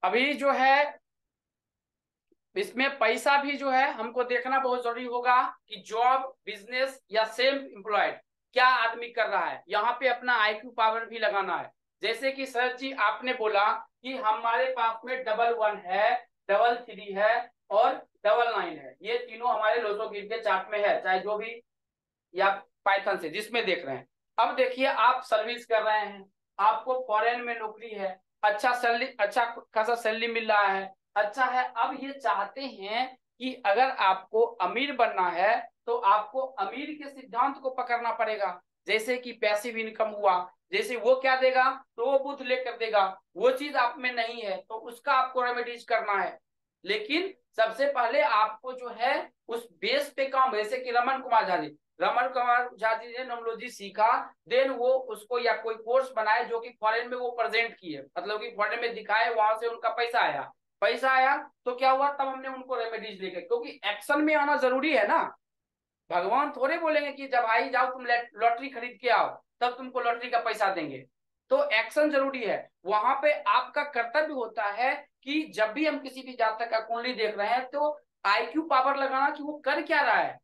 अभी जो है इसमें पैसा भी जो है हमको देखना बहुत जरूरी होगा कि जॉब, बिजनेस या सेल्फ एम्प्लॉयड क्या आदमी कर रहा है। यहाँ पे अपना आईक्यू पावर भी लगाना है। जैसे कि सर जी आपने बोला कि हमारे पास में 11 है, 33 है और 99 है, ये तीनों हमारे लोसो गिर के चार्ट में है, चाहे जो भी या पाइथन से जिसमें देख रहे हैं। अब देखिए आप सर्विस कर रहे हैं, आपको फॉरेन में नौकरी है, अच्छा सैलरी, अच्छा खासा सैलरी मिल रहा है, अच्छा है। अब ये चाहते हैं कि अगर आपको अमीर बनना है तो आपको अमीर के सिद्धांत को पकड़ना पड़ेगा। जैसे कि पैसिव इनकम हुआ, जैसे वो क्या देगा तो वो बुद्ध लेकर देगा, वो चीज आप में नहीं है तो उसका आपको रेमेडीज करना है। लेकिन सबसे पहले आपको जो है उस बेस पे काम, जैसे कि रमन कुमार झा जी ने नोमोलॉजी सीखा, देन वो उसको या कोई कोर्स बनाए जो कि फॉरेन में वो प्रेजेंट किए, मतलब कि फॉरेन में दिखाए, वहां से उनका पैसा आया। पैसा आया तो क्या हुआ, तब हमने उनको रेमेडीज लेके, क्योंकि एक्शन में आना जरूरी है ना। भगवान थोड़े बोलेंगे कि जब आई जाओ तुम लॉटरी खरीद के आओ तब तुमको लॉटरी का पैसा देंगे। तो एक्शन जरूरी है। वहां पे आपका कर्तव्य होता है कि जब भी हम किसी भी जातक का कुंडली देख रहे हैं तो आईक्यू पावर लगाना कि वो कर क्या रहा है।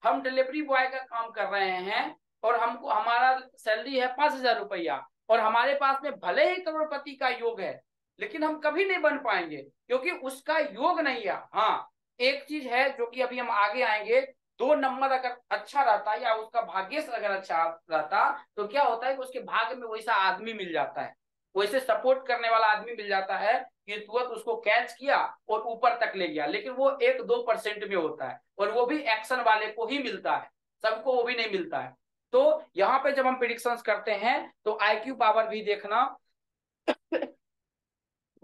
हम डिलीवरी बॉय का काम कर रहे हैं और हमको हमारा सैलरी है 5,000 रुपया, और हमारे पास में भले ही करोड़पति का योग है लेकिन हम कभी नहीं बन पाएंगे क्योंकि उसका योग नहीं है। हाँ, एक चीज है जो कि अभी हम आगे आएंगे, 2 नंबर अगर अच्छा रहता या उसका भाग्य अगर अच्छा रहता तो क्या होता है कि उसके भाग्य में वैसा आदमी मिल जाता है, वैसे सपोर्ट करने वाला आदमी मिल जाता है कि तुरंत उसको कैच किया और ऊपर तक ले गया। लेकिन वो 1-2% में होता है और वो भी एक्शन वाले को ही मिलता है, सबको वो भी नहीं मिलता है। तो यहाँ पे जब हम प्रिडिक्शंस करते हैं तो आईक्यू पावर भी देखना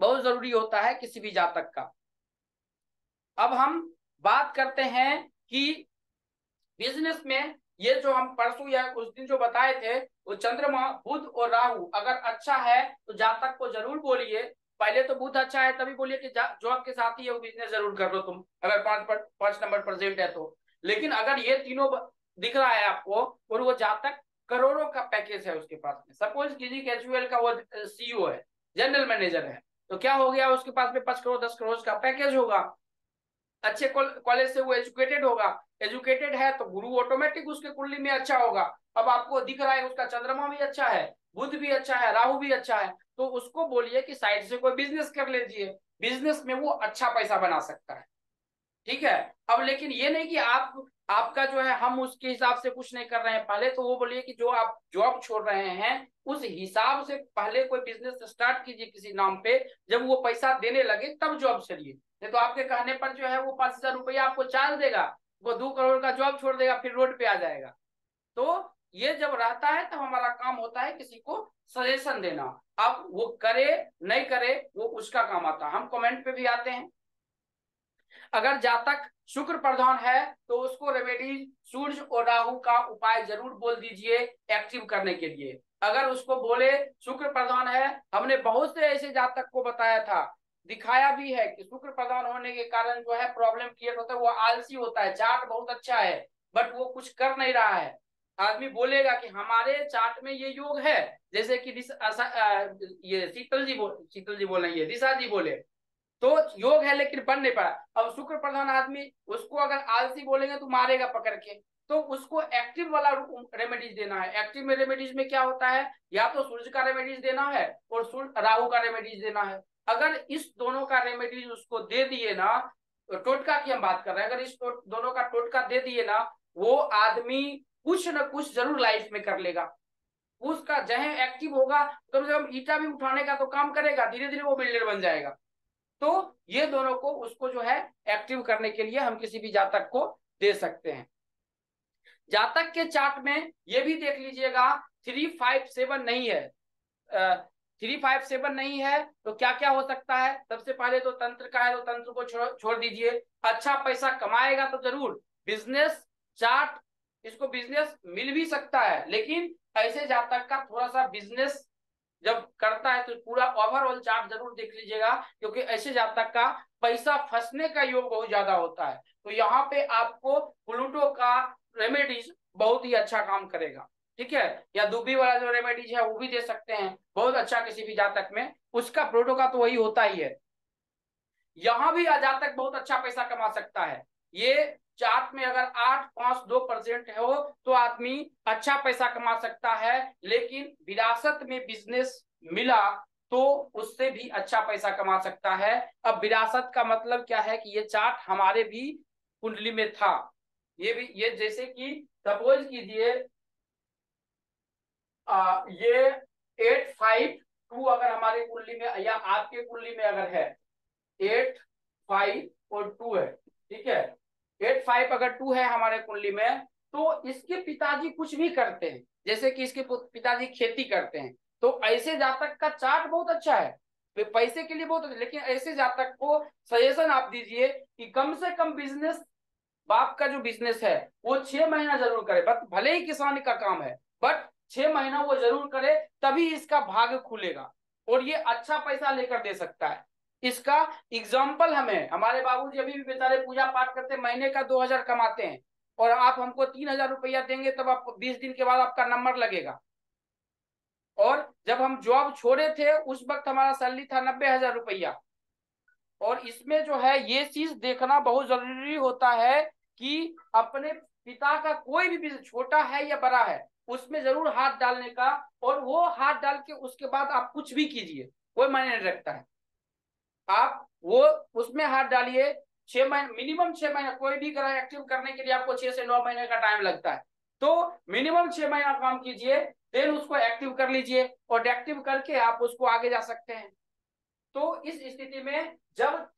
बहुत जरूरी होता है किसी भी जातक का। अब हम बात करते हैं कि बिजनेस में ये जो हम परसों या उस दिन जो बताए थे, वो चंद्रमा, बुध और राहु अगर अच्छा है तो जातक को जरूर बोलिए। पहले तो बुध अच्छा है तभी बोलिए कि जॉब के साथ ही वो बिजनेस जरूर कर लो तुम, अगर 5 नंबर प्रेजेंट है तो। लेकिन अगर ये तीनों दिख रहा है आपको और वो जातक करोड़ों का पैकेज है उसके पास में, सपोज कीजिए कैजुअल का वो सीईओ है, जनरल मैनेजर है, तो क्या हो गया उसके पास में 5 करोड़ 10 करोड़ का पैकेज होगा, अच्छे कॉलेज से वो एजुकेटेड होगा, एजुकेटेड है तो गुरु ऑटोमेटिक उसके कुंडली में अच्छा होगा। अब आपको दिख रहा है उसका चंद्रमा भी अच्छा है, बुध भी अच्छा है, राहु भी अच्छा है, तो उसको बोलिए कि साइड से कोई बिजनेस कर लीजिए, बिजनेस में वो अच्छा पैसा बना सकता है। ठीक है। अब लेकिन ये नहीं कि आपका जो है हम उसके हिसाब से कुछ नहीं कर रहे हैं, पहले तो वो बोलिए कि जो आप जॉब छोड़ रहे हैं उस हिसाब से पहले कोई बिजनेस स्टार्ट कीजिए किसी नाम पे, जब वो पैसा देने लगे तब जॉब चलिए। नहीं तो आपके कहने पर जो है वो 5,000 रुपया आपको चार्ज देगा, वो 2 करोड़ का जॉब छोड़ देगा, फिर रोड पे आ जाएगा। तो ये जब रहता है तब हमारा काम होता है किसी को सजेशन देना। अब वो करे नहीं करे वो उसका काम आता है, हम कमेंट पे भी आते हैं। अगर जातक शुक्र प्रधान है तो उसको रेमेडी सूर्य और राहु का उपाय जरूर बोल दीजिए एक्टिव करने के लिए। अगर उसको बोले शुक्र प्रधान है, हमने बहुत से ऐसे जातक को बताया था, दिखाया भी है कि शुक्र प्रधान होने के कारण जो है प्रॉब्लम क्रिएट होता है, वो आलसी होता है, चार्ट बहुत अच्छा है बट वो कुछ कर नहीं रहा है। आदमी बोलेगा कि हमारे चार्ट में ये योग है, जैसे कि ये शीतल जी बोल रही है, दिशा जी बोले तो योग है लेकिन बन नहीं पाया। अब शुक्र प्रधान आदमी, उसको अगर आलसी बोलेंगे तो मारेगा पकड़ के, तो उसको एक्टिव वाला रेमेडीज देना है। एक्टिव में रेमेडीज में क्या होता है, या तो सूर्य का रेमेडीज देना है और सूर्य राहु का रेमेडीज देना है। अगर इस दोनों का रेमेडीज उसको दे दिए ना, तो टोटका की हम बात कर रहे हैं, अगर इस दोनों का टोटका दे दिए ना, वो आदमी कुछ ना कुछ जरूर लाइफ में कर लेगा। उसका जहन एक्टिव होगा तो जब ईटा भी उठाने का तो काम करेगा, धीरे धीरे वो बिल्डर बन जाएगा। तो ये दोनों को उसको जो है एक्टिव करने के लिए हम किसी भी जातक को दे सकते हैं। जातक के चार्ट में ये भी देख लीजिएगा 357 नहीं है, 357 नहीं है तो क्या क्या हो सकता है। सबसे पहले तो तंत्र का है तो तंत्र को छोड़ दीजिए, अच्छा पैसा कमाएगा तो जरूर। बिजनेस चार्ट, इसको बिजनेस मिल भी सकता है लेकिन ऐसे जातक का थोड़ा सा बिजनेस जब करता है तो पूरा ओवरऑल चार्ट जरूर देख लीजिएगा, क्योंकि ऐसे जातक का पैसा फंसने का योग बहुत ज्यादा होता है। तो यहाँ पे आपको प्लूटो का रेमेडीज बहुत ही अच्छा काम करेगा। ठीक है, या दुबी वाला जो रेमेडीज है वो भी दे सकते हैं, बहुत अच्छा किसी भी जातक में, उसका प्लूटो का तो वही होता ही है। यहाँ भी जातक बहुत अच्छा पैसा कमा सकता है। ये चार्ट में अगर 8.52% हो तो आदमी अच्छा पैसा कमा सकता है, लेकिन विरासत में बिजनेस मिला तो उससे भी अच्छा पैसा कमा सकता है। अब विरासत का मतलब क्या है कि ये चार्ट हमारे भी कुंडली में था, ये भी, ये जैसे कि सपोज कीजिए ये 852 अगर हमारे कुंडली में या आपके कुंडली में अगर है 8, 5 और 2 है, ठीक है, 8, 5 अगर 2 है हमारे कुंडली में, तो इसके पिताजी कुछ भी करते हैं, जैसे कि इसके पिताजी खेती करते हैं, तो ऐसे जातक का चार्ट बहुत अच्छा है, पैसे के लिए बहुत अच्छा, लेकिन ऐसे जातक को सजेशन आप दीजिए कि कम से कम बिजनेस, बाप का जो बिजनेस है वो 6 महीना जरूर करे, बट भले ही किसानी का काम है, बट 6 महीना वो जरूर करे, तभी इसका भाग्य खुलेगा और ये अच्छा पैसा लेकर दे सकता है। इसका एग्जाम्पल हमें हमारे बाबूजी अभी भी बेचारे पूजा पाठ करते, महीने का 2,000 कमाते हैं, और आप हमको 3,000 रुपया देंगे तब आप 20 दिन के बाद आपका नंबर लगेगा। और जब हम जॉब छोड़े थे उस वक्त हमारा सैलरी था 90,000 रुपया। और इसमें जो है ये चीज देखना बहुत जरूरी होता है कि अपने पिता का कोई भी बिजनेस छोटा है या बड़ा है उसमें जरूर हाथ डालने का, और वो हाथ डाल के उसके बाद आप कुछ भी कीजिए, कोई मायने नहीं रखता है। आप वो उसमें हाथ डालिए, 6 महीने मिनिमम, 6 महीना कोई भी ग्रह एक्टिव करने के लिए आपको 6 से 9 महीने का टाइम लगता है, तो मिनिमम 6 महीना काम कीजिए, देन उसको एक्टिव कर लीजिए, और एक्टिव करके आप उसको आगे जा सकते हैं। तो इस स्थिति में जब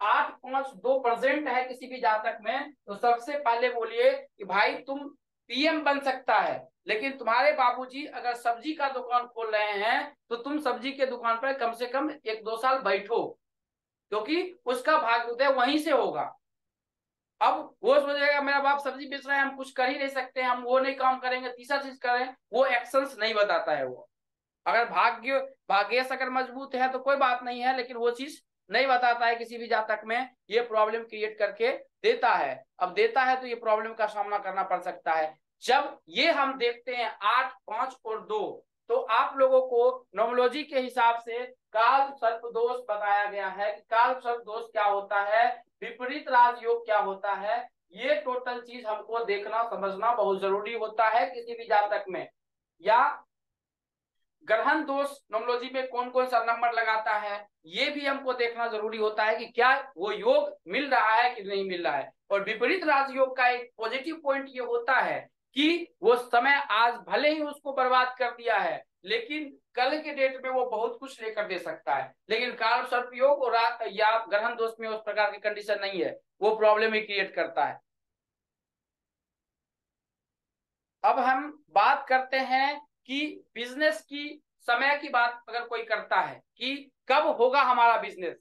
8.2% है किसी भी जातक में, तो सबसे पहले बोलिए कि भाई तुम पीएम बन सकता है, लेकिन तुम्हारे बाबूजी अगर सब्जी का दुकान खोल रहे हैं तो तुम सब्जी के दुकान पर कम से कम 1-2 साल बैठो, क्योंकि उसका भाग्योदय वहीं से होगा। अब वो सोचेगा मेरा बाप सब्जी बेच रहा है, हम कुछ कर ही नहीं सकते, हम वो नहीं काम करेंगे, तीसरा चीज करें, वो एक्शंस नहीं बताता है वो। अगर भाग्यश अगर मजबूत है तो कोई बात नहीं है, लेकिन वो चीज नहीं बताता है किसी भी जातक में, ये प्रॉब्लम क्रिएट करके देता है। अब देता है तो ये प्रॉब्लम का सामना करना पड़ सकता है। जब ये हम देखते हैं 8, 5 और 2, तो आप लोगों को नोमोलॉजी के हिसाब से काल सर्प दोष बताया गया है कि काल सर्प दोष क्या होता है, विपरीत राजयोग क्या होता है, ये टोटल चीज हमको देखना समझना बहुत जरूरी होता है किसी भी जातक में। या ग्रहण दोष नोमोलॉजी में कौन कौन सा नंबर लगाता है, ये भी हमको देखना जरूरी होता है कि क्या वो योग मिल रहा है कि नहीं मिल रहा है। और विपरीत राजयोग का एक पॉजिटिव पॉइंट ये होता है कि वो समय आज भले ही उसको बर्बाद कर दिया है, लेकिन कल के डेट में वो बहुत कुछ लेकर दे सकता है। लेकिन काल सर्प योग और या ग्रहण दोष में उस प्रकार की कंडीशन नहीं है, वो प्रॉब्लम ही क्रिएट करता है। अब हम बात करते हैं कि बिजनेस की समय की बात अगर कोई करता है कि कब होगा हमारा बिजनेस,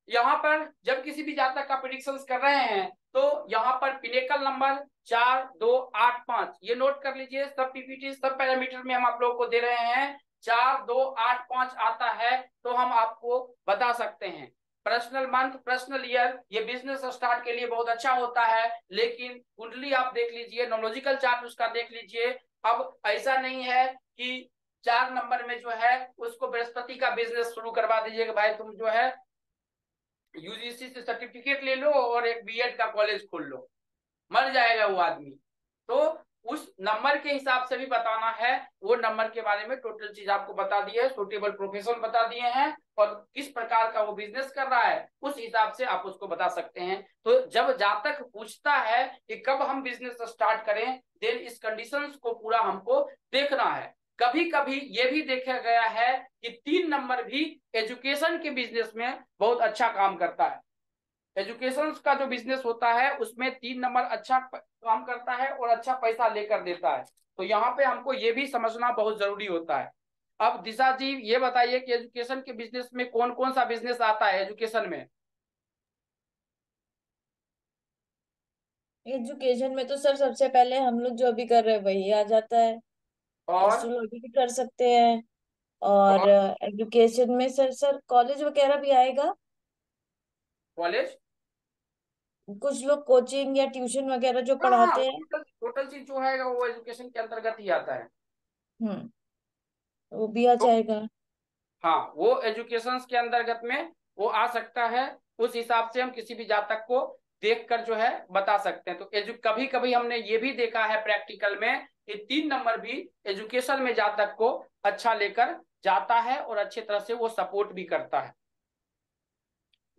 यहाँ पर जब किसी भी जातक का प्रिडिक्शंस कर रहे हैं तो यहाँ पर पिनेकल नंबर 4, 2, 8, 5 ये नोट कर लीजिए, सब पीपीटी सब पैरामीटर में हम आप लोगों को दे रहे हैं, 4, 2, 8, 5 आता है तो हम आपको बता सकते हैं। पर्सनल मंथ, पर्सनल ईयर, ये बिजनेस स्टार्ट के लिए बहुत अच्छा होता है, लेकिन कुंडली आप देख लीजिए, नोमोलॉजिकल चार्ट उसका देख लीजिए। अब ऐसा नहीं है कि 4 नंबर में जो है उसको बृहस्पति का बिजनेस शुरू करवा दीजिए कि भाई तुम जो है यूजीसी से सर्टिफिकेट ले लो और एक बीएड का कॉलेज खोल लो, मर जाएगा वो आदमी। तो उस नंबर के हिसाब से भी बताना है, वो नंबर के बारे में टोटल चीज आपको बता दी है, सुटेबल प्रोफेशन बता दिए हैं, और किस प्रकार का वो बिजनेस कर रहा है उस हिसाब से आप उसको बता सकते हैं। तो जब जातक पूछता है कि कब हम बिजनेस स्टार्ट करें, देन इस कंडीशंस को पूरा हमको देखना है। कभी कभी ये भी देखा गया है कि 3 नंबर भी एजुकेशन के बिजनेस में बहुत अच्छा काम करता है। एजुकेशन का जो बिजनेस होता है उसमें 3 नंबर अच्छा काम करता है और अच्छा पैसा लेकर देता है, तो यहाँ पे हमको ये भी समझना बहुत जरूरी होता है। अब दिशा जी ये बताइए कि एजुकेशन के बिजनेस में कौन कौन सा बिजनेस आता है एजुकेशन में। एजुकेशन में तो सर सबसे पहले हम लोग जो अभी कर रहे हैं वही आ जाता है। और एस्ट्रोलॉजी भी कर सकते हैं। और और एजुकेशन में सर सर कॉलेज वगैरह भी आएगा। कॉलेज, कुछ लोग कोचिंग या ट्यूशन वगैरह जो हाँ, पढ़ाते हैं। टोटल टोटल चीज जो है वो एजुकेशन के अंतर्गत ही आता है। हम्म। वो भी आ तो जाएगा। हाँ, वो एजुकेशन के अंतर्गत में वो आ सकता है। उस हिसाब से हम किसी भी जातक को देखकर जो है बता सकते हैं। तो कभी कभी हमने ये भी देखा है प्रैक्टिकल में कि 3 नंबर भी एजुकेशन में जातक को अच्छा लेकर जाता है और अच्छी तरह से वो सपोर्ट भी करता है।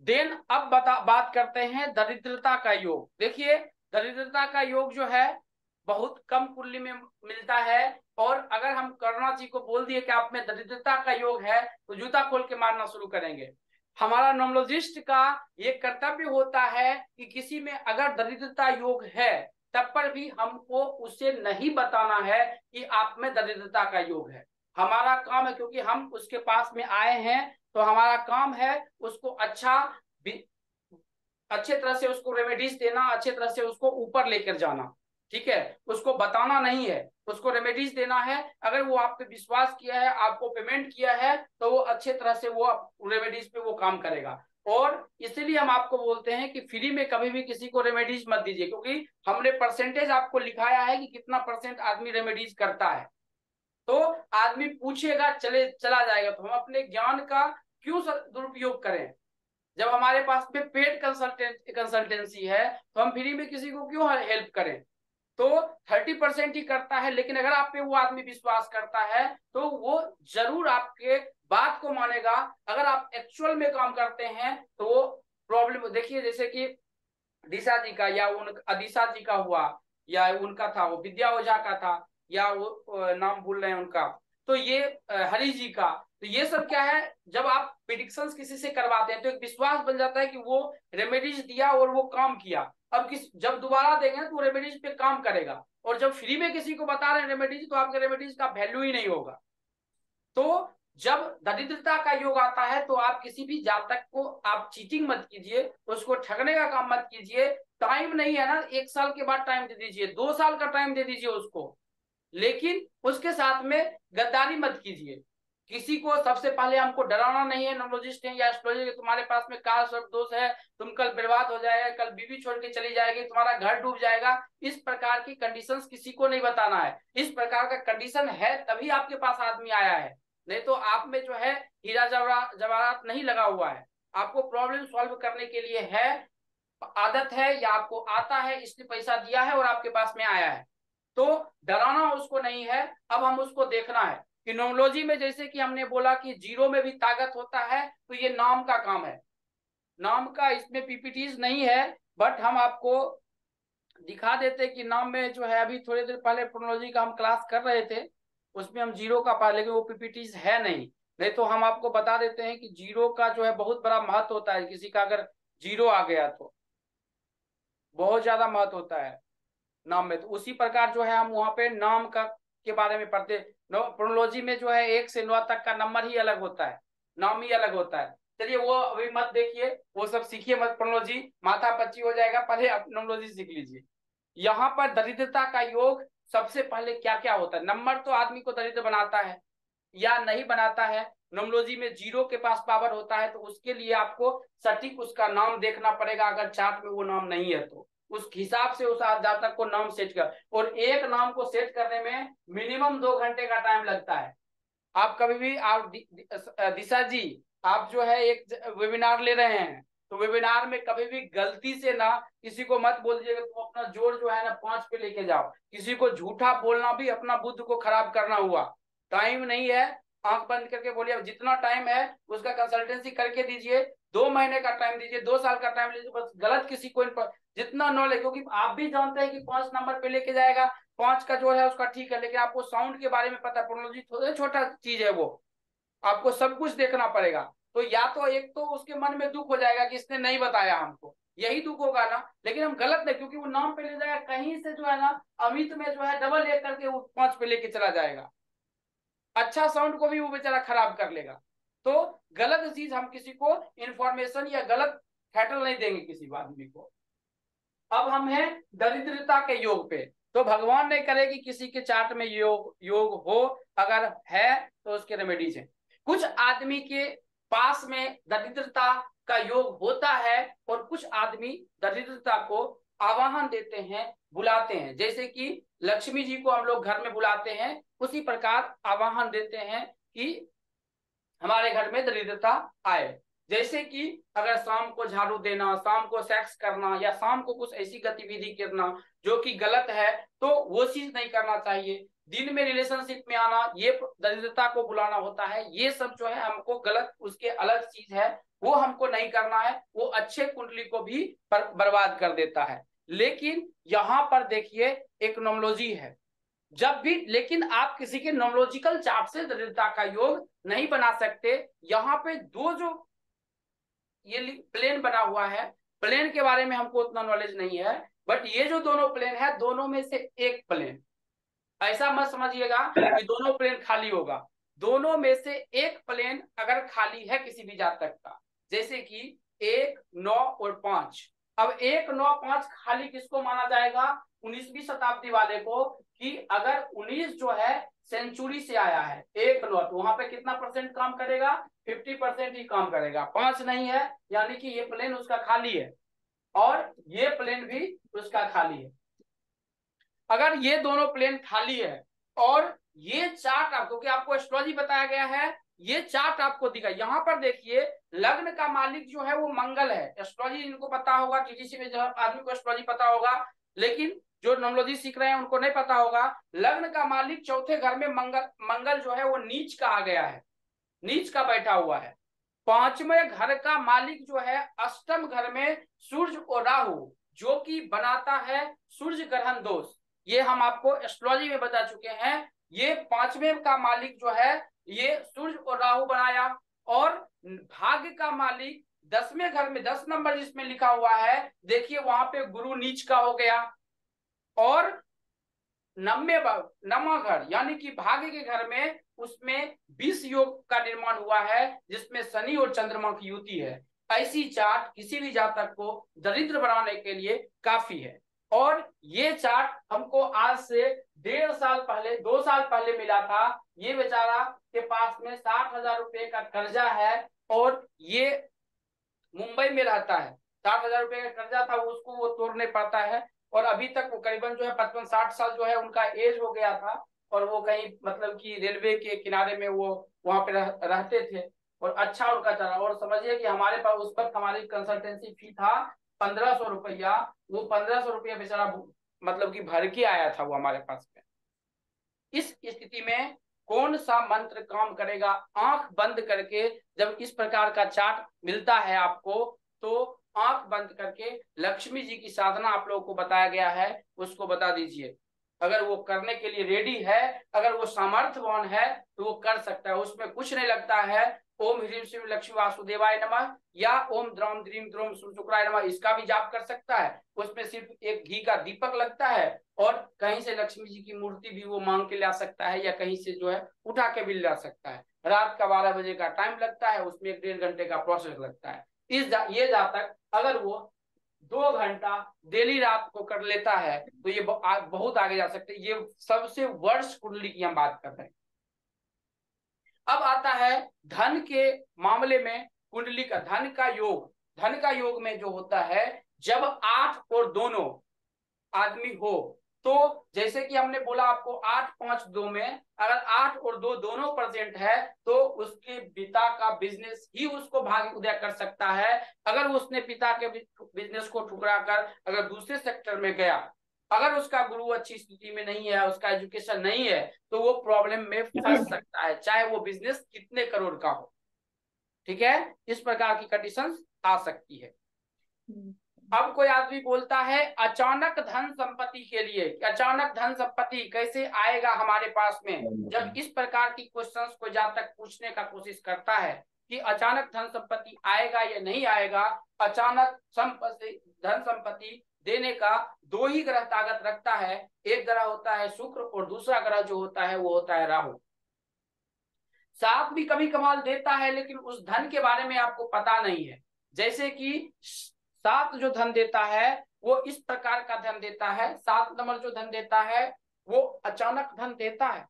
देन अब बात करते हैं दरिद्रता का योग। देखिए दरिद्रता का योग जो है बहुत कम कुंडली में मिलता है, और अगर हम करुणा जी को बोल दिए कि आप में दरिद्रता का योग है तो जूता खोल के मारना शुरू करेंगे। हमारा न्यूमरोलॉजिस्ट का ये कर्तव्य होता है कि किसी में अगर दरिद्रता योग है तब पर भी हमको उसे नहीं बताना है कि आप में दरिद्रता का योग है। हमारा काम है, क्योंकि हम उसके पास में आए हैं, तो हमारा काम है उसको अच्छे तरह से उसको रेमेडीज देना, अच्छे तरह से उसको ऊपर लेकर जाना। ठीक है, उसको बताना नहीं है, उसको रेमेडीज देना है। अगर वो आप पे विश्वास किया है, आपको पेमेंट किया है, तो वो अच्छे तरह से वो रेमेडीज पे वो काम करेगा। और इसीलिए हम आपको बोलते हैं कि फ्री में कभी भी किसी को रेमेडीज मत दीजिए, क्योंकि हमने परसेंटेज आपको लिखाया है कि कितना परसेंट आदमी रेमेडीज करता है। तो आदमी पूछेगा चला जाएगा, तो हम अपने ज्ञान का क्यों दुरुपयोग करें? जब हमारे पास में पेड कंसल्टेंसी है तो हम फ्री में किसी को क्यों हेल्प करें? तो 30% ही करता है, लेकिन अगर आप पे वो आदमी विश्वास करता है तो वो जरूर आपके बात को मानेगा। अगर आप एक्चुअल में काम करते हैं तो वो प्रॉब्लम देखिए, जैसे कि दिशा जी का या उन अदिशा जी का हुआ, या उनका था वो विद्या ओझा का था, या वो नाम भूल रहे हैं उनका, तो ये हरि जी का। तो ये सब क्या है, जब आप प्रिडिक्शंस किसी से करवाते हैं तो एक विश्वास बन जाता है कि वो रेमेडीज दिया और वो काम किया। अब जब दोबारा देंगे तो रेमेडीज पे काम करेगा, और जब फ्री में किसी को बता रहे हैं रेमेडीज, तो आपके रेमेडीज का वैल्यू ही नहीं होगा। तो जब दरिद्रता का योग आता है तो आप किसी भी जातक को आप चीटिंग मत कीजिए, उसको ठगने का काम मत कीजिए। टाइम नहीं है ना, 1 साल के बाद टाइम दे दीजिए, 2 साल का टाइम दे दीजिए उसको, लेकिन उसके साथ में गद्दारी मत कीजिए। किसी को सबसे पहले हमको डराना नहीं है। न्यूमरोलॉजिस्ट है या एस्ट्रोलॉजर, तुम्हारे पास में काल सर्प दोष है, तुम कल बर्बाद हो जाएगा, कल बीवी छोड़ के चली जाएगी, तुम्हारा घर डूब जाएगा, इस प्रकार की कंडीशंस किसी को नहीं बताना है। इस प्रकार का कंडीशन है तभी आपके पास आदमी आया है, नहीं तो आप में जो है हीरा जवाहरात नहीं लगा हुआ है। आपको प्रॉब्लम सॉल्व करने के लिए है, आदत है या आपको आता है, इसलिए पैसा दिया है और आपके पास में आया है। तो डराना उसको नहीं है। अब हम उसको देखना है कि न्यूमरोलॉजी में जैसे कि हमने बोला कि जीरो में भी ताकत होता है, तो ये नाम का काम है। नाम का इसमें पीपीटीज नहीं है, बट हम आपको दिखा देते कि नाम में जो है, अभी थोड़ी देर पहले प्रोनोलॉजी का हम क्लास कर रहे थे, उसमें हम जीरो का पा, लेकिन वो पीपीटीज है नहीं तो हम आपको बता देते हैं कि जीरो का जो है बहुत बड़ा महत्व होता है। किसी का अगर जीरो आ गया तो बहुत ज्यादा महत्व होता है नाम में। तो उसी प्रकार जो है हम वहां पे नाम का के बारे में पढ़ते। प्रोनोलॉजी में जो है 1 से 9 तक का नंबर ही अलग होता है, नाम ही अलग होता है। चलिए वो अभी मत देखिए, वो सब सीखिए मत, प्रोनोलॉजी माथा पच्ची हो जाएगा, पहले आप प्रोनोलॉजी सीख लीजिए। यहाँ पर दरिद्रता का योग सबसे पहले क्या क्या होता है? नंबर तो आदमी को दरिद्र बनाता है या नहीं बनाता है। न्यूमरोलॉजी में जीरो के पास पावर होता है, तो उसके लिए आपको सटीक उसका नाम देखना पड़ेगा। अगर चार्ट में वो नाम नहीं है तो उस हिसाब से उस जातक को नाम सेट कर, और एक नाम को सेट करने में मिनिमम 2 घंटे का टाइम लगता है। आप कभी भी आप दिशा जी, आप जो है एक वेबिनार ले रहे हैं, तो वेबिनार में कभी भी गलती से ना किसी को मत बोल दीजिएगा तुम अपना जोर जो है ना 5 पे लेके जाओ। किसी को झूठा बोलना भी अपना बुद्ध को खराब करना हुआ। टाइम नहीं है, आंख बंद करके बोलिए। अब जितना टाइम है उसका कंसल्टेंसी करके दीजिए, 2 महीने का टाइम दीजिए, 2 साल का टाइम लीजिए, बस गलत किसी को जितना नॉलेज, क्योंकि आप भी जानते हैं कि 5 नंबर पे लेके जाएगा, 5 का जो है उसका ठीक है, लेकिन आपको साउंड के बारे में पता है। प्रोनोलॉजी थोड़ा छोटा चीज है, वो आपको सब कुछ देखना पड़ेगा। तो या तो एक तो उसके मन में दुख हो जाएगा कि इसने नहीं बताया हमको, यही दुख होगा ना। लेकिन हम गलत नहीं, क्योंकि वो नाम पे ले जाएगा कहीं से जो है ना, अमित में जो है डबल एक करके वो 5 पे लेके चला जाएगा, अच्छा साउंड को भी वो बेचारा खराब कर लेगा। तो गलत चीज हम किसी को इंफॉर्मेशन या गलत टाइटल नहीं देंगे किसी आदमी को। अब हम हैं दरिद्रता के योग पे। तो भगवान ने करे कि किसी के चार्ट में योग हो, अगर है तो उसके रेमेडीज है। कुछ आदमी के पास में दरिद्रता का योग होता है, और कुछ आदमी दरिद्रता को आवाहन देते हैं, बुलाते हैं। जैसे कि लक्ष्मी जी को हम लोग घर में बुलाते हैं, उसी प्रकार आवाहन देते हैं कि हमारे घर में दरिद्रता आए। जैसे कि अगर शाम को झाड़ू देना, शाम को सेक्स करना, या शाम को कुछ ऐसी गतिविधि करना जो कि गलत है, तो वो चीज नहीं करना चाहिए। दिन में रिलेशनशिप में आना, ये दरिद्रता को बुलाना होता है। ये सब जो है हमको गलत, उसके अलग चीज है, वो हमको नहीं करना है। वो अच्छे कुंडली को भी बर्बाद कर देता है। लेकिन यहाँ पर देखिए एक नोमोलॉजी है। जब भी, लेकिन आप किसी के नोमोलॉजिकल चार्ट से दरिद्रता का योग नहीं बना सकते। यहाँ पे दो जो ये प्लेन बना हुआ है, प्लेन के बारे में हमको उतना नॉलेज नहीं है, बट ये जो दोनों प्लेन है, दोनों में से एक प्लेन, ऐसा मत समझिएगा कि दोनों प्लेन खाली होगा। दोनों में से एक प्लेन अगर खाली है किसी भी जातक का, जैसे कि 1, 9 और 5, अब 1, 9, 5 खाली किसको माना जाएगा? 19वीं शताब्दी वाले को, कि अगर 19 जो है सेंचुरी से आया है, 1, 9, तो वहां पे कितना परसेंट काम करेगा? 50% ही काम करेगा, 5 नहीं है, यानी कि ये प्लेन उसका खाली है और ये प्लेन भी उसका खाली है। अगर ये दोनों प्लेन खाली है और ये चार्ट आपको, क्योंकि आपको एस्ट्रोलॉजी बताया गया है, ये चार्ट आपको दिखा, यहाँ पर देखिए लग्न का मालिक जो है वो मंगल है। एस्ट्रोलॉजी इनको पता होगा, टीटीसी में जो आदमी को एस्ट्रोलॉजी पता होगा, लेकिन जो न्यूमरोलॉजी सीख रहे हैं उनको नहीं पता होगा। लग्न का मालिक चौथे घर में मंगल जो है वो नीच का आ गया है, नीच का बैठा हुआ है। पांचवें घर का मालिक जो है अष्टम घर में सूर्य और राहु, जो कि बनाता है सूर्य ग्रहण दोष। ये हम आपको एस्ट्रोलॉजी में बता चुके हैं। ये पांचवें का मालिक जो है ये सूर्य और राहु बनाया। और भाग्य का मालिक 10वें घर में, 10 नंबर जिसमें लिखा हुआ है, देखिए वहां पे गुरु नीच का हो गया। और नवमा घर यानी कि भाग्य के घर में, उसमें 20 योग का निर्माण हुआ है, जिसमें शनि और चंद्रमा की युति है। ऐसी चार्ट किसी भी जातक को दरिद्र बनाने के लिए काफी है। और ये चार्ट हमको आज से 1.5 साल पहले, 2 साल पहले मिला था। ये बेचारा के पास में 60,000 रुपए का कर्जा है और ये मुंबई में रहता है। 60,000 रुपए का कर्जा था, उसको वो तोड़ने पड़ता है। और अभी तक वो करीबन जो है 55-60 साल जो है उनका एज हो गया था। और वो कहीं मतलब कि रेलवे के किनारे में वो वहां पे रहते थे। और अच्छा उनका चला। और समझिए कि हमारे पास उस वक्त हमारी कंसल्टेंसी फी था 1,500 रुपया। वो 1,500 रुपया बेचारा मतलब कि भर के आया था वो हमारे पास में। इस स्थिति में कौन सा मंत्र काम करेगा? आंख बंद करके जब इस प्रकार का चार्ट मिलता है आपको, तो आंख बंद करके लक्ष्मी जी की साधना आप लोगों को बताया गया है, उसको बता दीजिए। अगर वो करने के लिए रेडी है, अगर वो सामर्थ्यवान है, तो वो कर सकता है। उसमें कुछ नहीं लगता है। ओम ह्रीम श्रीम लक्ष्मी वासुदेवाय नमः या ओम द्रौम द्रीम द्रोम शुक्राय नमः, इसका भी जाप कर सकता है। उसमें सिर्फ एक घी का दीपक लगता है और कहीं से लक्ष्मी जी की मूर्ति भी वो मांग के ला सकता है, या कहीं से जो है उठा के भी ला सकता है। रात का 12 बजे का टाइम लगता है, उसमें 1.5 घंटे का प्रोसेस लगता है। ये जातक अगर वो 2 घंटा डेली रात को कर लेता है, तो ये बहुत आगे जा सकते हैं। ये सबसे वर्ष कुंडली की हम बात कर रहे हैं। अब आता है धन के मामले में कुंडली का धन का योग। धन का योग में जो होता है, जब 8 और दोनों आदमी हो, तो जैसे कि हमने बोला आपको 8, 5, 2 में अगर 8 और 2 दोनों प्रेजेंट है, तो उसके पिता का बिजनेस ही उसको भाग्य उदय कर सकता है। अगर उसने पिता के बिजनेस को ठुकरा कर अगर दूसरे सेक्टर में गया, अगर उसका गुरु अच्छी स्थिति में नहीं है, उसका एजुकेशन नहीं है, तो वो प्रॉब्लम में फंस सकता है, चाहे वो बिजनेस कितने करोड़ का हो। ठीक है, इस प्रकार की कंडीशंस आ सकती है। अब कोई आदमी बोलता है अचानक धन संपत्ति के लिए, अचानक धन संपत्ति कैसे आएगा हमारे पास में? जब इस प्रकार की क्वेश्चंस को जहां तक पूछने का कोशिश करता है कि अचानक धन संपत्ति आएगा या नहीं आएगा, अचानक धन संपत्ति देने का 2 ही ग्रह ताकत रखता है। एक ग्रह होता है शुक्र और दूसरा ग्रह जो होता है वो होता है राहु। साथ भी कभी कभार देता है, लेकिन उस धन के बारे में आपको पता नहीं है। जैसे कि 7 जो धन देता है वो इस प्रकार का धन देता है। 7 नंबर जो धन देता है वो अचानक धन देता है,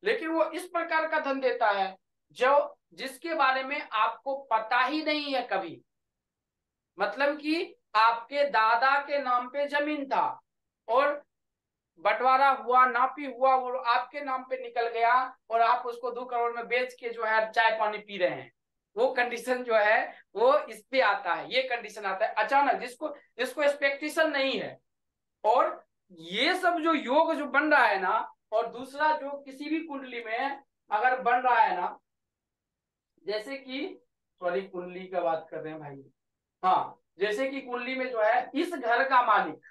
लेकिन वो इस प्रकार का धन देता है जो जिसके बारे में आपको पता ही नहीं है कभी। मतलब कि आपके दादा के नाम पे जमीन था और बंटवारा हुआ, नापी हुआ, वो आपके नाम पे निकल गया और आप उसको 2 करोड़ में बेच के जो है चाय पानी पी रहे हैं। वो कंडीशन जो है वो इस पे आता है, ये कंडीशन आता है अचानक, जिसको एक्सपेक्टेशन नहीं है। और ये सब जो योग जो बन रहा है ना, और दूसरा जो किसी भी कुंडली में अगर बन रहा है ना, जैसे कि सॉरी कुंडली का बात कर रहे हैं भाई, हाँ, जैसे कि कुंडली में जो है इस घर का मालिक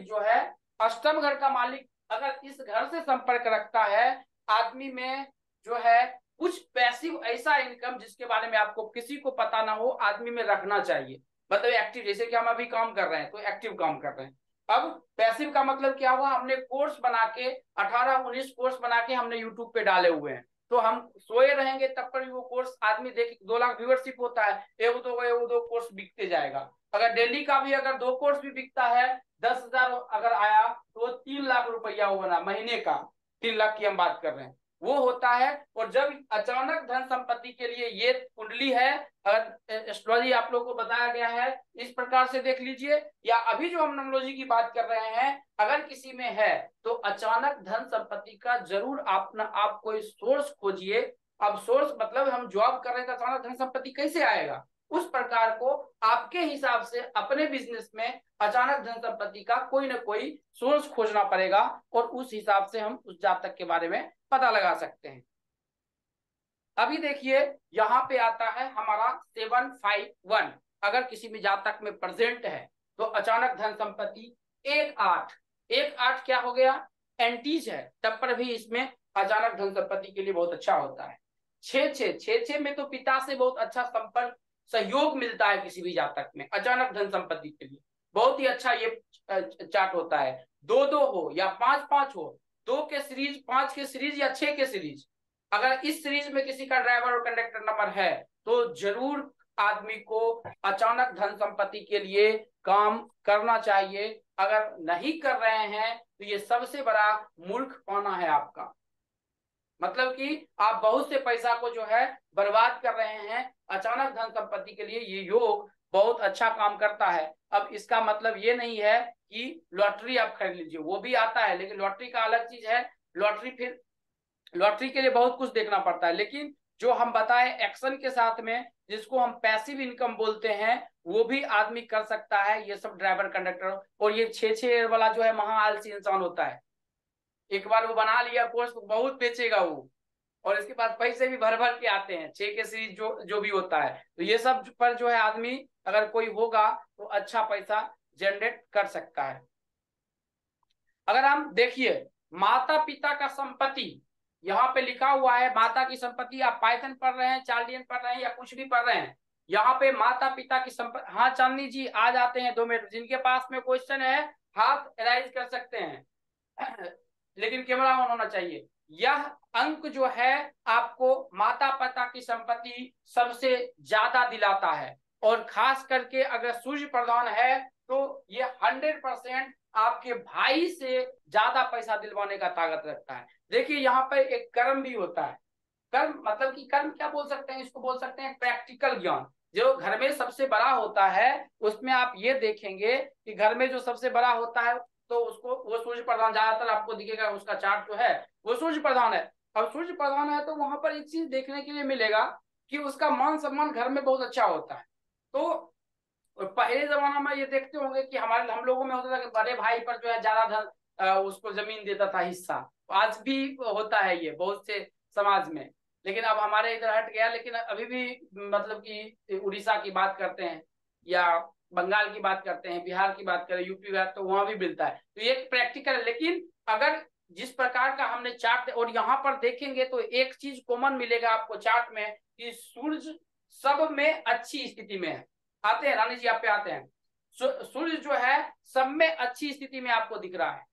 जो है, अष्टम घर का मालिक अगर इस घर से संपर्क रखता है, आदमी में जो है कुछ पैसिव ऐसा इनकम जिसके बारे में आपको किसी को पता ना हो, आदमी में रखना चाहिए। मतलब एक्टिव, जैसे कि हम अभी काम कर रहे हैं तो एक्टिव काम कर रहे हैं। अब पैसिव का मतलब क्या हुआ, हमने कोर्स बना के 18-19 कोर्स बना के हमने यूट्यूब पे डाले हुए हैं, तो हम सोए रहेंगे तब पर भी वो कोर्स आदमी देख, 2 लाख व्यूअरशिप होता है, एवं दो कोर्स बिकते जाएगा। अगर डेली का भी अगर 2 कोर्स भी बिकता है, 10,000 अगर आया तो 3 लाख रुपया वो बना महीने का, 3 लाख की हम बात कर रहे हैं, वो होता है। और जब अचानक धन संपत्ति के लिए ये कुंडली है, अगर एस्ट्रोलॉजी आप लोगों को बताया गया है इस प्रकार से देख लीजिए, या अभी जो हम न्यूमरोलॉजी की बात कर रहे हैं, अगर किसी में है तो अचानक धन संपत्ति का जरूर आप कोई सोर्स खोजिए। अब सोर्स मतलब हम जॉब कर रहे हैं तो अचानक धन संपत्ति कैसे आएगा, उस प्रकार को आपके हिसाब से अपने बिजनेस में अचानक धन संपत्ति का कोई ना कोई सोर्स खोजना पड़ेगा, और उस हिसाब से हम उस जातक के बारे में पता लगा सकते हैं। अभी देखिए यहाँ पे आता है हमारा 751, अगर किसी भी जातक में प्रेजेंट है तो अचानक धन संपत्ति 1-8, 1-8 क्या हो गया, एंटीज है, तब पर भी इसमें अचानक धन संपत्ति के लिए बहुत अच्छा होता है। 6-6 में तो पिता से बहुत अच्छा संपर्क सहयोग मिलता है किसी भी जातक में, अचानक धन संपत्ति के लिए बहुत ही अच्छा ये चार्ट होता है। 2-2 हो या 5-5 हो, 2 के सीरीज, 5 के सीरीज या 6 के सीरीज, अगर इस सीरीज में किसी का ड्राइवर और कंडक्टर नंबर है तो जरूर आदमी को अचानक धन संपत्ति के लिए काम करना चाहिए। अगर नहीं कर रहे हैं तो ये सबसे बड़ा मूर्ख पाना है आपका, मतलब कि आप बहुत से पैसा को जो है बर्बाद कर रहे हैं। अचानक धन संपत्ति के लिए ये योग बहुत अच्छा काम करता है। अब इसका मतलब ये नहीं है कि लॉटरी आप खरीद लीजिए, वो भी आता है, लेकिन लॉटरी का अलग चीज है। लॉटरी के लिए बहुत कुछ देखना पड़ता है, लेकिन जो हम बताए एक्शन के साथ में, जिसको हम पैसिव इनकम बोलते हैं, वो भी आदमी कर सकता है। ये सब ड्राइवर कंडक्टर, और ये 6-6 वाला जो है महा आलसी इंसान होता है, एक बार वो बना लिया कोर्स तो बहुत बेचेगा वो, और इसके पास पैसे भी भर भर के आते हैं, 6 के सीरीज जो जो भी होता है। तो ये सब पर जो है आदमी अगर कोई होगा तो अच्छा पैसा जनरेट कर सकता है। अगर हम देखिए माता पिता का संपत्ति, यहाँ पे लिखा हुआ है माता की संपत्ति, आप पाइथन पढ़ रहे हैं, चार्लियन पढ़ रहे हैं या कुछ भी पढ़ रहे हैं, यहाँ पे माता पिता की संपत्ति, हाँ चांदनी जी आ जाते हैं 2 मिनट, जिनके पास में क्वेश्चन है हाथ राइज कर सकते हैं लेकिन कैमरा ऑन होना चाहिए। यह अंक जो है आपको माता पिता की संपत्ति सबसे ज्यादा दिलाता है, और खास करके अगर सूर्य प्रधान है तो ये 100% आपके भाई से ज्यादा पैसा दिलवाने का ताकत रखता है। देखिए यहाँ पर एक कर्म भी होता है, कर्म मतलब कि कर्म क्या बोल सकते हैं, इसको बोल सकते हैं प्रैक्टिकल ज्ञान। जो घर में सबसे बड़ा होता है उसमें आप ये देखेंगे कि घर में जो सबसे बड़ा होता है तो उसको वो सूर्य प्रधान ज्यादातर आपको दिखेगा, उसका चार्ट जो है वो सूर्य प्रधान है। अब सूर्य प्रधान है तो वहां पर एक चीज देखने के लिए मिलेगा कि उसका मान सम्मान घर में बहुत अच्छा होता है। तो पहले जमाना में ये देखते होंगे कि हम लोगों में होता था कि बड़े भाई पर जो है ज्यादा धन उसको जमीन देता था हिस्सा, आज भी होता है ये बहुत से समाज में, लेकिन अब हमारे इधर हट गया। लेकिन अभी भी मतलब कि उड़ीसा की बात करते हैं या बंगाल की बात करते हैं, बिहार की बात करें, यूपी बिहार, तो वहां भी मिलता है। तो ये प्रैक्टिकल है। लेकिन अगर जिस प्रकार का हमने चार्ट, और यहाँ पर देखेंगे तो एक चीज कॉमन मिलेगा आपको चार्ट में कि सूर्य सब में अच्छी स्थिति में है। आते हैं रानी जी, आप पे आते हैं। सूर्य जो है सब में अच्छी स्थिति में आपको दिख रहा है।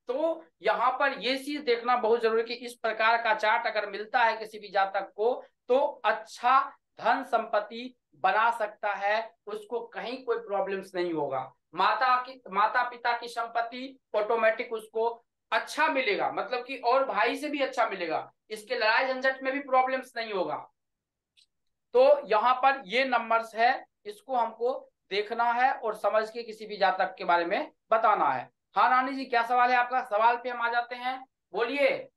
तो यहाँ पर ये चीज देखना बहुत जरूरी है कि इस प्रकार का चार्ट अगर मिलता है किसी भी जातक को तो अच्छा धन संपत्ति बना सकता है, उसको कहीं कोई प्रॉब्लम्स नहीं होगा। माता पिता की संपत्ति ऑटोमेटिक उसको अच्छा मिलेगा, मतलब कि और भाई से भी अच्छा मिलेगा, इसके लड़ाई झंझट में भी प्रॉब्लम्स नहीं होगा। तो यहाँ पर ये नंबर्स है, इसको हमको देखना है और समझ के किसी भी जातक के बारे में बताना है। हाँ रानी जी, क्या सवाल है आपका, सवाल पे हम आ जाते हैं, बोलिए।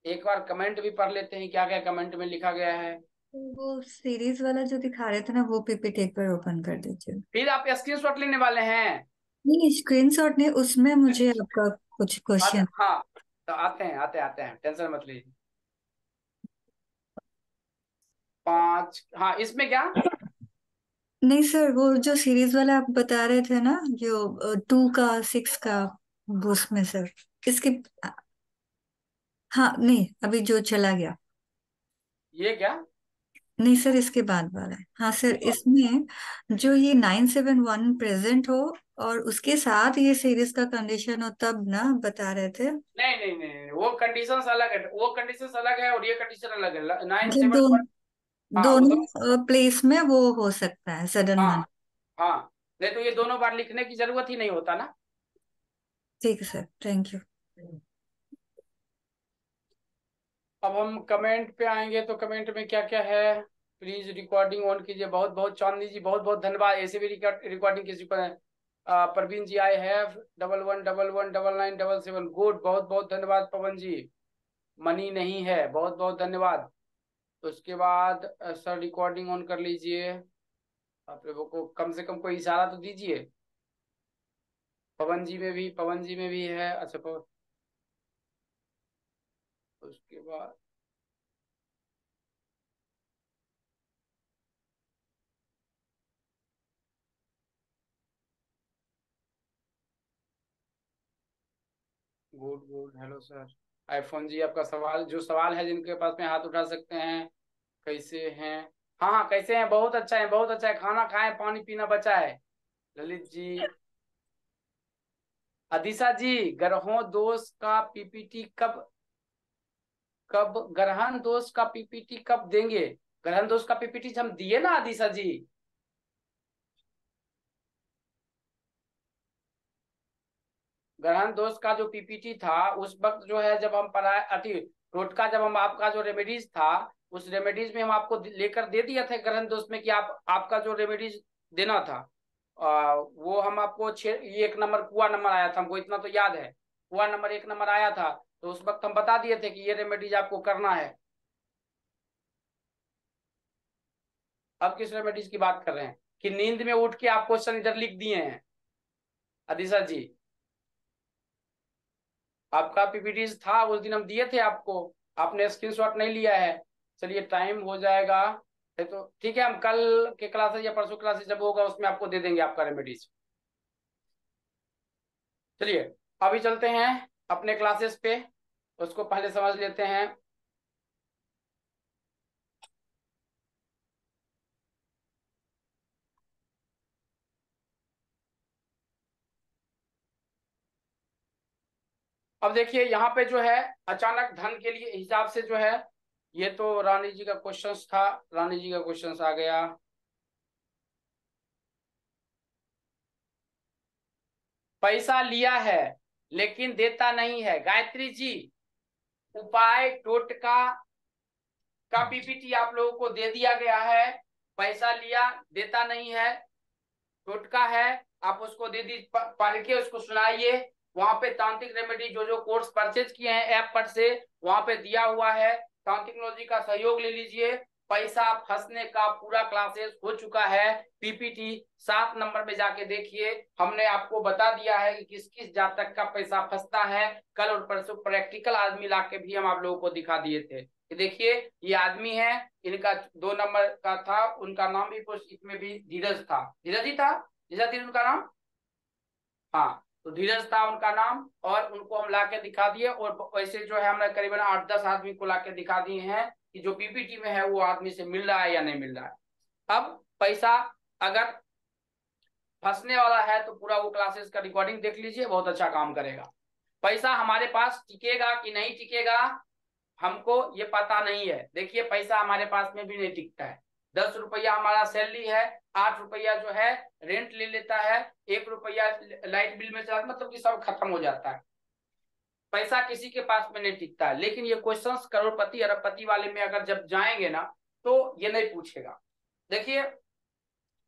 एक बार कमेंट भी पढ़ लेते हैं क्या क्या कमेंट में लिखा गया है। वो सीरीज वाला जो दिखा रहे थे ना, वो पीपीटी एक बार ओपन कर दीजिए। फिर आप स्क्रीनशॉट लेने वाले हैं? नहीं, स्क्रीनशॉट नहीं, उसमें मुझे आपका कुछ अच्छा क्वेश्चन। हाँ, तो आते हैं आते आते हैं, टेंशन मत लीजिए। 5, हाँ इसमें क्या? नहीं सर, वो जो सीरीज वाला आप बता रहे थे ना, जो 2 का 6 का, वो उसमें सर, इसके। हाँ नहीं, अभी जो चला गया। ये क्या? नहीं सर, इसके बाद वाला है। हाँ सर, ये कौन? इसमें जो ये 971 प्रेजेंट हो और उसके साथ ये सीरीज का कंडीशन हो, तब ना बता रहे थे। नहीं नहीं नहीं नहीं, वो कंडीशंस अलग है, वो कंडीशंस अलग है और ये कंडीशन अलग है, नाइन मतलब सेवन वन हाँ वो दोनों। दोनों प्लेस में वो हो सकता है सडन हाँ वन। हाँ, नहीं तो ये दोनों बार लिखने की जरूरत ही नहीं होता ना। ठीक है सर, थैंक यू। अब हम कमेंट पे आएंगे, तो कमेंट में क्या क्या है? प्लीज रिकॉर्डिंग ऑन कीजिए। बहुत बहुत चांदनी जी, बहुत बहुत धन्यवाद। ऐसे भी रिकॉर्डिंग किसी पर है। Parveen ji, I have 11119977 good, बहुत बहुत धन्यवाद पवन जी। मनी नहीं है, बहुत बहुत धन्यवाद। तो उसके बाद सर रिकॉर्डिंग ऑन कर लीजिए। आप लोगों को कम से कम कोई इशारा तो दीजिए। पवन जी में भी, पवन जी में भी है। अच्छा पवन, उसके बाद good good, hello sir. IPhone ji, आपका सवाल, जो सवाल है जिनके पास में हाथ उठा सकते हैं। कैसे हैं? हाँ हाँ, कैसे हैं? बहुत अच्छा है, बहुत अच्छा है। खाना खाएं, पानी पीना बचा है। ललित जी, अदिशा जी, ग्रहों दोष का पीपीटी कब, कब ग्रहण दोष का पीपीटी कब देंगे? ग्रहण दोष का पीपीटी हम दिए ना अदिशा जी। ग्रहण दोष का जो पीपीटी था उस वक्त जो है, जब हम पढ़ाए अति टोटका, जब हम आपका जो रेमेडीज था, उस रेमेडीज में हम आपको लेकर दे दिया था ग्रहण दोष में कि आप आपका जो रेमेडीज देना था, वो हम आपको ये 1 नंबर कुआ नंबर आया था, हमको इतना तो याद है। कुआ नंबर 1 नंबर आया था, तो उस वक्त हम बता दिए थे कि ये रेमेडीज आपको करना है। अब किस रेमेडीज की बात कर रहे हैं? कि नींद में उठ के आप क्वेश्चन इधर लिख दिए हैं अदिशा जी? आपका पीपीटीज था उस दिन, हम दिए थे आपको, आपने स्क्रीनशॉट नहीं लिया है। चलिए टाइम हो जाएगा, तो ठीक है, हम कल के क्लासेस या परसों क्लासेस जब होगा उसमें आपको दे देंगे आपका रेमेडीज। चलिए अभी चलते हैं अपने क्लासेस पे, उसको पहले समझ लेते हैं। अब देखिए यहाँ पे जो है, अचानक धन के लिए हिसाब से जो है, ये तो रानी जी का क्वेश्चन था, रानी जी का क्वेश्चन आ गया। पैसा लिया है लेकिन देता नहीं है, गायत्री जी, उपाय टोटका का पीपीटी आप लोगों को दे दिया गया है। पैसा लिया, देता नहीं है, टोटका है, आप उसको दे दी, पढ़ के उसको सुनाइए। वहां पे तांत्रिक रेमेडी जो जो कोर्स परचेज किए हैं ऐप पर से, वहां पे दिया हुआ है, तांत्रिक का सहयोग ले लीजिए। पैसा फंसने का पूरा क्लासेस हो चुका है, पीपीटी 7 नंबर में जाके देखिए। हमने आपको बता दिया है कि किस किस जातक का पैसा फंसता है। कल और परसों प्रैक्टिकल आदमी ला के भी हम आप लोगों को दिखा दिए थे कि देखिए ये आदमी है, इनका 2 नंबर का था, उनका नाम भी कुछ इसमें भी धीरज था, धीरज ही था, धीरज थी उनका नाम। हाँ, तो धीरज था उनका नाम, और उनको हम ला के दिखा दिए। और वैसे जो है हमने करीबन 8-10 आदमी को ला के दिखा दिए हैं कि जो पीपीटी में है वो आदमी से मिल रहा है या नहीं मिल रहा है। अब पैसा अगर फंसने वाला है तो पूरा वो क्लासेस का रिकॉर्डिंग देख लीजिए, बहुत अच्छा काम करेगा। पैसा हमारे पास टिकेगा कि नहीं टिकेगा हमको ये पता नहीं है। देखिए पैसा हमारे पास में भी नहीं टिकता है। 10 रुपया हमारा सैलरी है, 8 रुपया जो है रेंट ले लेता है, 1 रुपया लाइट बिल में चला, मतलब कि सब खत्म हो जाता है। पैसा किसी के पास में नहीं टिकता है। लेकिन ये क्वेश्चंस करोड़पति अरबपति वाले में अगर जब जाएंगे ना, तो ये नहीं पूछेगा। देखिए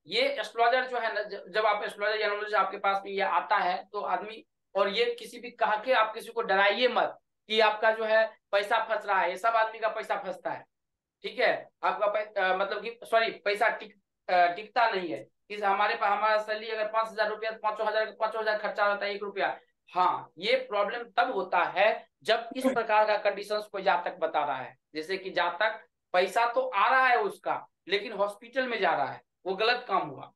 ये एस्ट्रोलॉजर जो है ना, जब आप एस्ट्रोलॉजर या नॉलेज आपके पास में ये आता है तो आदमी, और ये किसी भी कहा के आप किसी को डराइए मत कि आपका जो है पैसा फंस रहा है, ये सब आदमी का पैसा फंसता है। ठीक है, आपका मतलब कि सॉरी पैसा टिकता नहीं है। इस हमारे पास हमारा सैलरी अगर 5,000 रुपया, 5,000 खर्चा होता है 1 रुपया। हाँ, ये प्रॉब्लम तब होता है जब इस प्रकार का कंडीशंस कोई जातक बता रहा है, जैसे कि जातक पैसा तो आ रहा है उसका, लेकिन हॉस्पिटल में जा रहा है, वो गलत काम हुआ।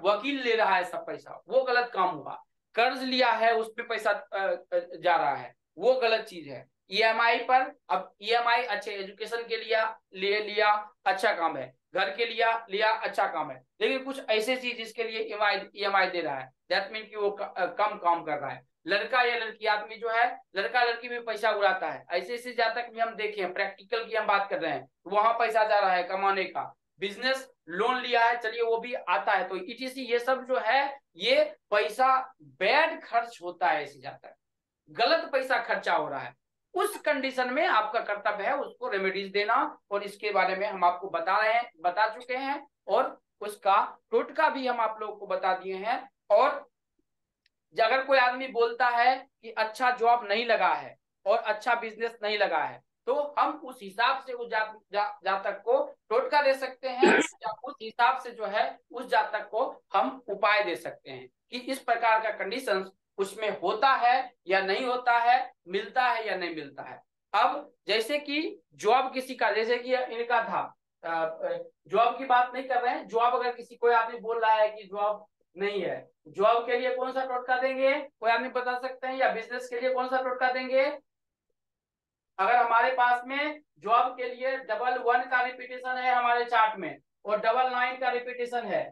वकील ले रहा है सब पैसा, वो गलत काम हुआ। कर्ज लिया है, उस पर पैसा जा रहा है, वो गलत चीज है। ईएमआई पर, अब ईएमआई अच्छे एजुकेशन के लिया ले लिया, अच्छा काम है। घर के लिया लिया, अच्छा काम है। लेकिन कुछ ऐसे चीज जिसके लिए ईएमआई दे रहा है, दैट मीन कि वो कम काम कर रहा है। लड़का या लड़की आदमी जो है, लड़का लड़की में पैसा उड़ाता है। ऐसे ऐसे जहाँ तक भी हम देखें, प्रैक्टिकल की हम बात कर रहे हैं, वहां पैसा जा रहा है कमाने का। बिजनेस लोन लिया है, चलिए वो भी आता है। तो ईटीसी ये सब जो है, ये पैसा बैड खर्च होता है, ऐसे जाता है, गलत पैसा खर्चा हो रहा है। उस कंडीशन में आपका कर्तव्य है उसको रेमेडीज देना, और इसके बारे में हम आपको बता चुके हैं, और उसका टोटका भी हम आप लोगों को बता दिए हैं। और अगर कोई आदमी बोलता है कि अच्छा जॉब नहीं लगा है और अच्छा बिजनेस नहीं लगा है, तो हम उस हिसाब से उस जातक को टोटका दे सकते हैं, या उस हिसाब से जो है उस जातक को हम उपाय दे सकते हैं कि इस प्रकार का कंडीशंस उसमें होता है या नहीं होता है, मिलता है या नहीं मिलता है। अब जैसे कि जॉब किसी का, जैसे कि इनका था, जॉब की बात नहीं कर रहे हैं, जॉब अगर किसी कोई आदमी बोल रहा है कि जॉब नहीं है, जॉब के लिए कौन सा टोटका देंगे, कोई आदमी बता सकते हैं? या बिजनेस के लिए कौन सा टोटका देंगे? अगर हमारे पास में जॉब के लिए 11 का रिपीटेशन है हमारे चार्ट में, और 99 का रिपीटेशन है,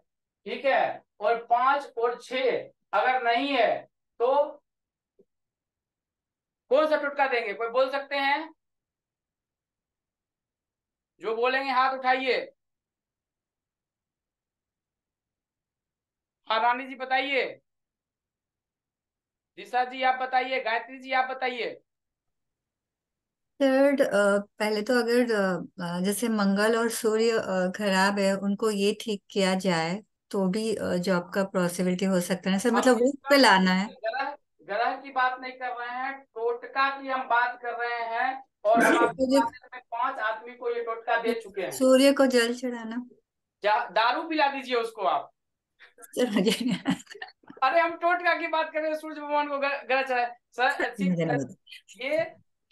ठीक है, और 5 और 6 अगर नहीं है, तो कौन सा टोटका देंगे? कोई बोल सकते हैं? जो बोलेंगे हाथ उठाइए। हाँ रानी जी बताइए, दिशा जी आप बताइए, गायत्री जी आप बताइए। सर पहले तो अगर जैसे मंगल और सूर्य खराब है, उनको ये ठीक किया जाए तो भी जॉब का पॉसिबिलिटी हो सकता है सर, हम मतलब वीक इसका पे लाना है। ग्रह ग्रह की बात नहीं कर रहे हैं, टोटका की हम बात कर रहे हैं। और हम आपके सूर्य क्लासेस में 5 आदमी को ये टोटका दे चुके हैं। सूर्य को जल चढ़ाना। दारू पिला दीजिए उसको आप। सर मुझे नहीं आता। अरे हम टोटका की बात कर रहे हैं, सूर्य भगवान को ग्रह चढ़ाए। सर मुझे नहीं पता। ये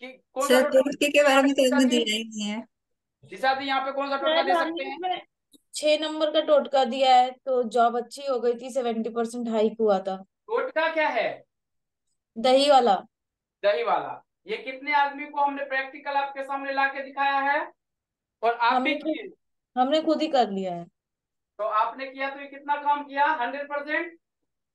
कि कौन सा सर टोटका टोटके के बारे में तो दिशा इसमें जी? दिया ही नहीं है। दिशा जी यहाँ पे कौन सा टोटका शायद दे हमने सकते हैं? इसमें 6 नंबर का टोटका दिया है, तो जॉब अच्छी हो गई थी, 70% हाइक हुआ था। टोटका क्या है? दही वाला। दही वाला। ये कितने आदमी को हमने प्रैक्टिकल आपके सामने ला के दिखाया है, और आप भी हमने खुद किए? हमने खुद ही कर लिया है। तो आपने किया तो ये कितना काम किया? 100%।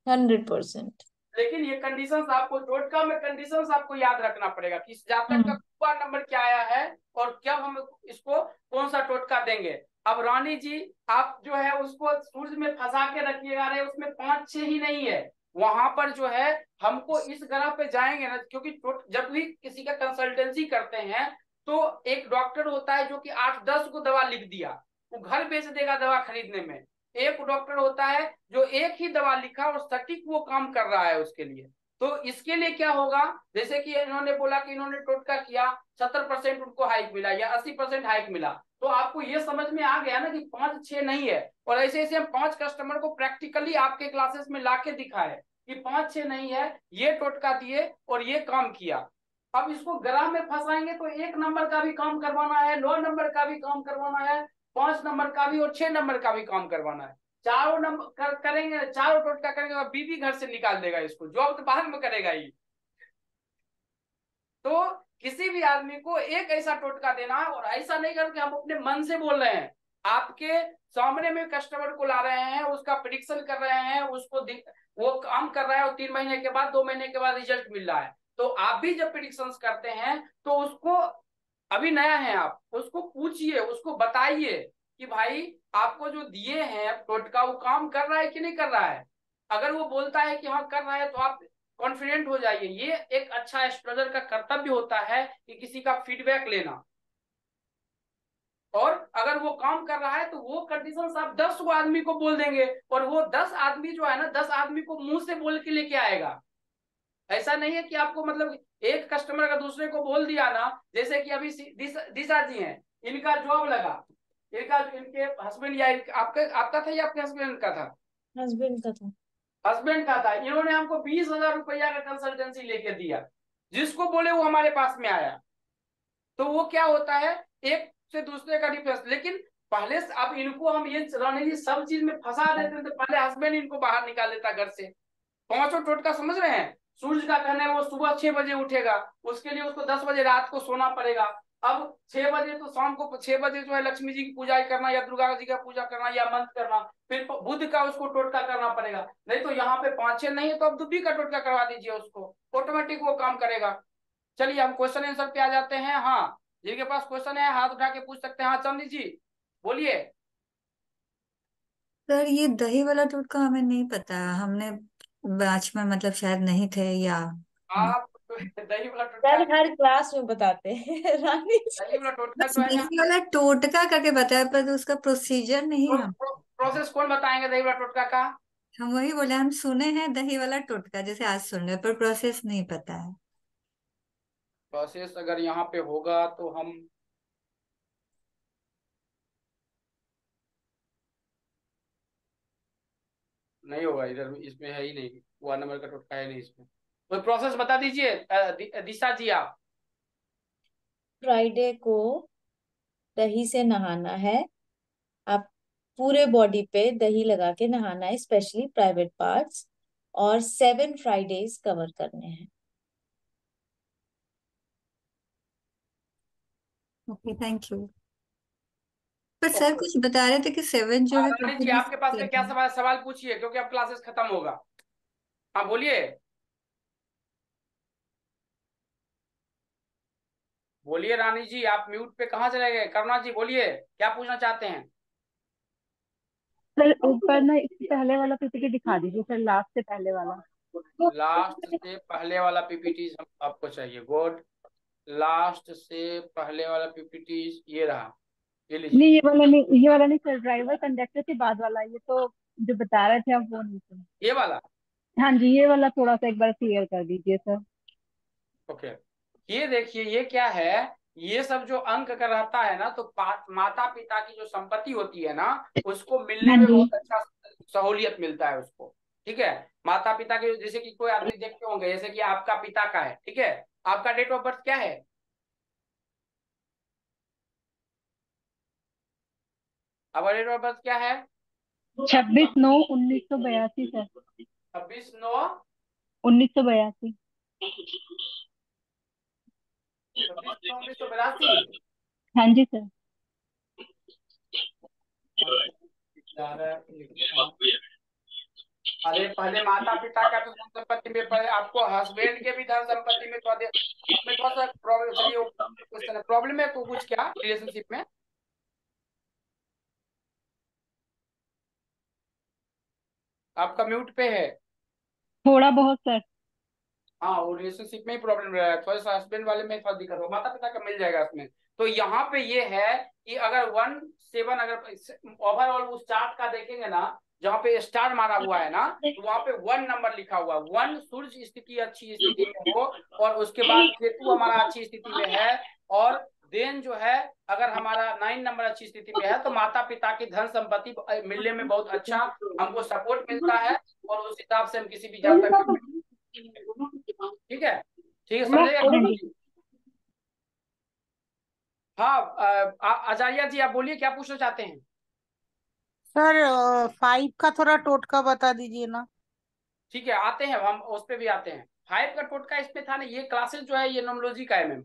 100%। लेकिन ये कंडीशंस आपको, टोटका में कंडीशंस आपको याद रखना पड़ेगा कि इस जातक का हम्म। पूरा नंबर क्या आया है, और कब हम इसको कौन सा टोटका देंगे। अब रानी जी, आप जो है उसको सूर्य में फंसा के रखिएगा, रहे उसमें 5-6 ही नहीं है। वहां पर जो है हमको इस ग्रह पे जाएंगे ना, क्योंकि जब भी किसी का कंसल्टेंसी करते हैं, तो एक डॉक्टर होता है जो कि 8-10 को दवा लिख दिया, वो घर बेच देगा दवा खरीदने में। एक डॉक्टर होता है जो एक ही दवा लिखा और सटीक वो काम कर रहा है उसके लिए। तो इसके लिए क्या होगा, जैसे कि इन्होंने बोला कि इन्होंने टोटका किया, 70% उनको हाइक मिला या 80% हाइक मिला, तो आपको ये समझ में आ गया ना कि 5-6 नहीं है। और ऐसे ऐसे हम 5 कस्टमर को प्रैक्टिकली आपके क्लासेस में ला के दिखाए कि 5-6 नहीं है, ये टोटका दिए और ये काम किया। अब इसको ग्राह में फंसाएंगे तो 1 नंबर का भी काम करवाना है, 9 नंबर का भी काम करवाना है, 5 नंबर का भी और 6 नंबर का भी काम करवाना है। चारों नंबर करेंगे, चारों टोटका करेंगे, और बीबी घर से निकाल देगा इसको, जॉब तो बाहर में करेगा ही। तो किसी भी आदमी को एक ऐसा टोटका देना है, और ऐसा नहीं करके हम अपने मन से बोल रहे हैं, आपके सामने में कस्टमर को ला रहे हैं, उसका प्रिडिक्शन कर रहे हैं, उसको वो काम कर रहा है, और 3 महीने के बाद 2 महीने के बाद रिजल्ट मिल रहा है। तो आप भी जब प्रिडिक्शन करते हैं, तो उसको, अभी नया है आप उसको पूछिए, उसको बताइए कि भाई आपको जो दिए हैं टोटका वो काम कर रहा है कि नहीं कर रहा है। अगर वो बोलता है कि हाँ कर रहा है, तो आप कॉन्फिडेंट हो जाइए। ये एक अच्छा एस्ट्रोलॉजर का कर्तव्य होता है कि किसी का फीडबैक लेना। और अगर वो काम कर रहा है, तो वो कंडीशन आप 10 को आदमी को बोल देंगे, और वो 10 आदमी जो है ना, 10 आदमी को मुंह से बोल के लेके आएगा। ऐसा नहीं है कि आपको मतलब एक कस्टमर का दूसरे को बोल दिया ना, जैसे कि अभी दिशा जी हैं, इनका जॉब लगा, इनके हस्बैंड या आपका था या आपके हस्बैंड का था? हस्बैंड का था। हस्बैंड का था। इन्होंने हमको 20,000 रुपया का कंसल्टेंसी लेके दिया, जिसको बोले वो हमारे पास में आया। तो वो क्या होता है, एक से दूसरे का डिफरेंस। लेकिन पहले से अब इनको हम ये रणनीति सब चीज में फंसा देते थे, पहले हस्बैंड इनको बाहर निकाल देता घर से। पांचों टोटका समझ रहे हैं। सूर्य का कहना है वो सुबह 6 बजे उठेगा, उसके लिए उसको 10 बजे रात को सोना पड़ेगा। अब 6 बजे तो शाम को 6 बजे जो है लक्ष्मी जी की पूजा करना या दुर्गा जी का पूजा करना या मंत्र करना, फिर बुध का उसको टोटका करना पड़ेगा। नहीं तो यहाँ पे 5-6 नहीं है तो अब दुबी का टोटका करवा दीजिए उसको, ऑटोमेटिक वो काम करेगा। चलिए हम क्वेश्चन आंसर पे आ जाते हैं। हाँ, जिनके पास क्वेश्चन है हाथ उठा के पूछ सकते हैं। हाँ चंदी जी बोलिए। सर ये दही वाला टोटका हमें नहीं पता, हमने बैच में मतलब शायद नहीं थे या आप दही वाला टोटका, सर हर क्लास में बताते हैं रानी दही जी। वाला टोटका बस जो है ना, दही वाला टोटका करके बताया, पर उसका प्रोसीजर नहीं हम प्रोसेस कौन बताएंगे दही वाला टोटका का? हम वही बोले, हम सुने हैं दही वाला टोटका जैसे आज सुन रहे, पर प्रोसेस नहीं पता है। प्रोसेस अगर यहाँ पे होगा तो हम, नहीं होगा इधर, इसमें है ही नहीं, 1 नंबर का टोटका है नहीं इसमें। तो प्रोसेस बता दीजिए दिशा जी आप। फ्राइडे को दही से नहाना है। आप पूरे बॉडी पे दही लगा के नहाना है, स्पेशली प्राइवेट पार्ट्स। और 7 फ्राइडेज कवर करने हैं। Okay, thank you. पर सर ओके। कुछ बता रहे थे कि 7 जो है रानी जी कैसे आपके पास में क्या करना है। सवाल सवाल पूछिए, क्योंकि अब क्लासेस खत्म होगा। हाँ बोलिए, बोलिए रानी जी, आप म्यूट पे कहाँ चले गए? करुणा जी बोलिए, क्या पूछना चाहते हैं? सर ऊपर ना इससे पहले वाला पीपीटी दिखा दीजिए सर, लास्ट से पहले वाला। लास्ट से पहले वाला पीपीटी आपको चाहिए, गुड। लास्ट से पहले वाला पीपीटी ये रहा, ये लीजिए। नहीं ये वाला नहीं, ये वाला नहीं सर, ड्राइवर कंडक्टर के बाद वाला, ये तो जो बता रहे थे आप वो नहीं सर। ये वाला, हाँ जी, ये वाला थोड़ा सा एक बार क्लियर कर दीजिए सर। ओके। ये देखिए ये क्या है, ये सब जो अंक का रहता है ना, तो माता पिता की जो संपत्ति होती है ना, उसको मिलने हाँ में जी। बहुत अच्छा सहूलियत मिलता है उसको। ठीक है, माता पिता के जैसे कि कोई आदमी देखते होंगे, जैसे कि आपका पिता का है, ठीक है, आपका डेट ऑफ बर्थ क्या है? आपका डेट ऑफ बर्थ क्या है? 26/9/1982 सर। 26/9 1982। 26/9/1982। हाँ जी सर। अरे पहले माता पिता का तो धन संपत्ति में, पहले आपको हस्बैंड के भी धन संपत्ति में थोड़ा में थोड़ा सा प्रॉब्लम। चलिए वो क्वेश्चन है, प्रॉब्लम है को कुछ क्या रिलेशनशिप में? आपका म्यूट पे है। थोड़ा बहुत सर। हाँ वो रिलेशनशिप में ही प्रॉब्लम रहा है, थोड़ा सा हस्बैंड वाले में थोड़ा दिक्कत हो, माता पिता का मिल जाएगा इसमें। तो यहाँ पे ये है कि अगर 1-7, अगर ओवरऑल उस चार्ट का देखेंगे ना, जहाँ पे स्टार मारा हुआ है ना, तो वहां पे 1 नंबर लिखा हुआ है। 1 सूर्य स्थिति अच्छी स्थिति में हो, और उसके बाद केतु हमारा अच्छी स्थिति में है, और देन जो है अगर हमारा 9 नंबर अच्छी स्थिति में है, तो माता पिता की धन संपत्ति मिलने में बहुत अच्छा हमको सपोर्ट मिलता है, और उस हिसाब से हम किसी भी जातक का, ठीक है, ठीक है, समझेगा हाँ करुणा जी। जी? हाँ आचार्य जी आप बोलिए, क्या पूछना चाहते हैं? सर 5 का थोड़ा टोटका बता दीजिए ना। ठीक है, आते हैं हम उस पे भी आते हैं। 5 का टोटका इसमें था ना, ये क्लासेस जो है ये नोमोलॉजी का है मैम।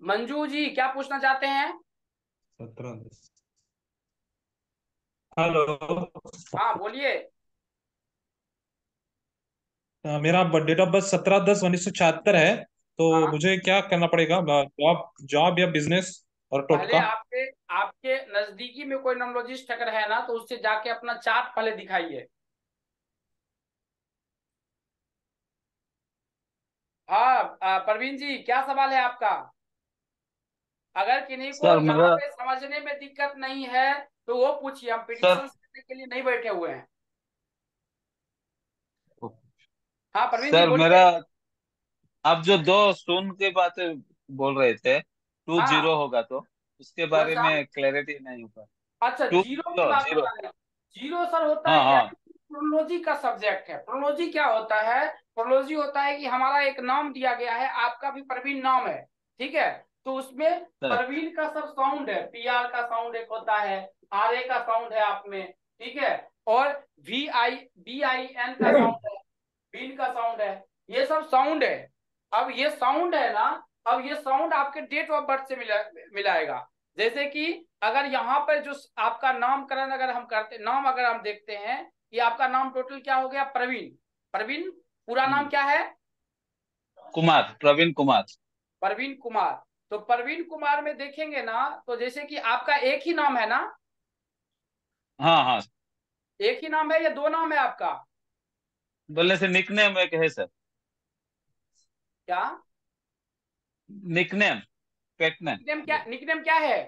मंजू जी क्या पूछना चाहते हैं? 17 10। हेलो। हाँ बोलिए। मेरा डेट ऑफ बर्थ 17/10/1976 है। तो हाँ, मुझे क्या करना पड़ेगा, जॉब जॉब या बिजनेस और पहले टोटका? आपके आपके नजदीकी में कोई नोमोलॉजिस्ट अगर है ना, तो उससे जाके अपना चार्ट पहले दिखाइए। हाँ प्रवीण जी क्या सवाल है आपका? अगर किन्हीं को सर यहाँ मेरा पे समझने में दिक्कत नहीं है तो वो पूछिए, हम सर प्रिडिक्शन करने के लिए नहीं बैठे हुए हैं। हाँ प्रवीण जी सर बोलिए। मेरा, आप जो दो शून्य के बात बोल रहे थे, 2 हाँ 0 होगा तो उसके कौन बारे सा? में क्लैरिटी नहीं होगा। अच्छा 2 जीरो की 0 बात 0। बता रहे हैं। जीरो सर होता हाँ है क्या? हाँ प्रोलॉजी का सब्जेक्ट है। प्रोलॉजी क्या होता है? प्रोलॉजी होता है कि हमारा एक नाम दिया गया है, आपका भी प्रवीण नाम है, ठीक है, तो उसमें सर। प्रवीण का सब साउंड है, पीआर का साउंड एक होता है, आर ए का साउंड है आप में, ठीक है, और VIN का साउंड है, बीन का साउंड है, ये सब साउंड है। अब ये साउंड है ना, अब ये साउंड आपके डेट ऑफ बर्थ से मिलाएगा। जैसे कि अगर यहाँ पर जो आपका नामकरण अगर हम करते, नाम अगर हम देखते हैं कि आपका नाम टोटल क्या हो गया, प्रवीण। प्रवीण पूरा नाम क्या है? कुमार, प्रवीण कुमार। प्रवीण कुमार। तो प्रवीण कुमार में देखेंगे ना, तो जैसे कि आपका एक ही नाम है ना? हाँ हाँ। एक ही नाम है या दो नाम है आपका? बोलने से निकनेम एक है सर। क्या निकनेम, पेट नेम। निकनेम क्या है?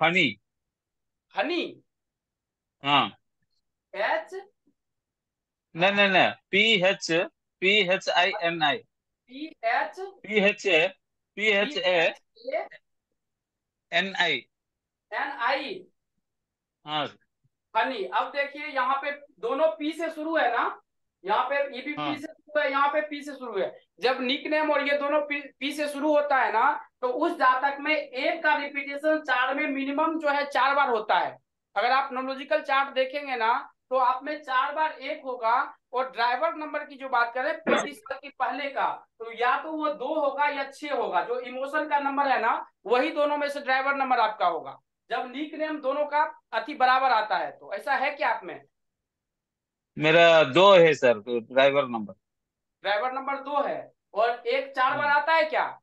फनी। हनी? हाँ। एच नहीं नहीं नहीं, PHINI। P H PHA P PHANI। H N I हाँ हनी। अब देखिए यहाँ पे दोनों पी से शुरू है ना, यहाँ पे ये भी पी हाँ। से शुरू है, यहाँ पे पी से शुरू है। जब निक नेम और ये दोनों पी से शुरू होता है ना, तो उस जातक में एक का रिपीटेशन चार में मिनिमम जो है 4 बार होता है। अगर आप नोमोलॉजिकल चार्ट देखेंगे ना, तो आप में 4 बार एक होगा। और ड्राइवर नंबर की जो बात करें 35 साल के पहले का, तो या तो वो 2 होगा या 6 होगा। जो इमोशन का नंबर है ना, वही दोनों में से ड्राइवर नंबर आपका होगा, जब निक नेम दोनों का अति बराबर आता है। तो ऐसा है क्या आप में? मेरा 2 है sir driver number. Driver number 2 है, और एक 4 बार आता है क्या?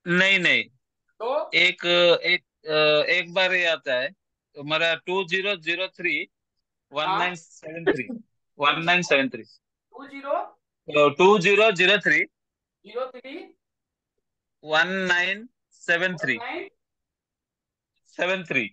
नहीं नहीं, तो एक एक एक बार ही आता है। तो मेरा 2003 वन हाँ नाइन सेवन थ्री 1973। 20 तो 2003 03 1973 19 73। 73।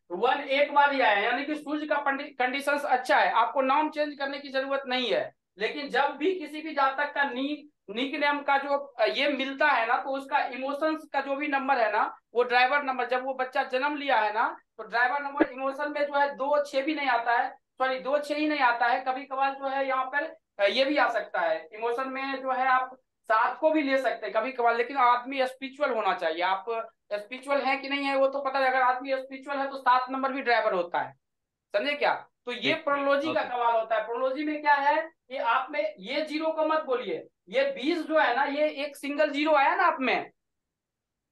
तो 1 एक बार ही आया, यानी कि सूर्य का कंडीशन अच्छा है, आपको नाम चेंज करने की जरूरत नहीं है। लेकिन जब भी किसी भी जातक का निक नेम का जो ये मिलता है ना, तो उसका इमोशंस का जो भी नंबर है ना, वो ड्राइवर नंबर, जब वो बच्चा जन्म लिया है ना, तो ड्राइवर नंबर इमोशन में जो है 2 6 भी नहीं आता है, सॉरी 2 6 ही नहीं आता है, कभी कभार जो है यहाँ पर ये भी आ सकता है इमोशन में जो है, आप 7 को भी ले सकते हैं कभी कभार। लेकिन आदमी स्पिरिचुअल होना चाहिए। आप स्पिरिचुअल है कि नहीं है वो तो पता है, अगर आदमी स्पिरिचुअल है तो 7 नंबर भी ड्राइवर होता है, समझे क्या? तो ये ठीक। प्रोलॉजी का ओके। कमाल होता है। प्रोलॉजी में क्या है कि आप में ये जीरो का मत बोलिए, ये 20 जो है ना, ये एक सिंगल जीरो आया ना आप में,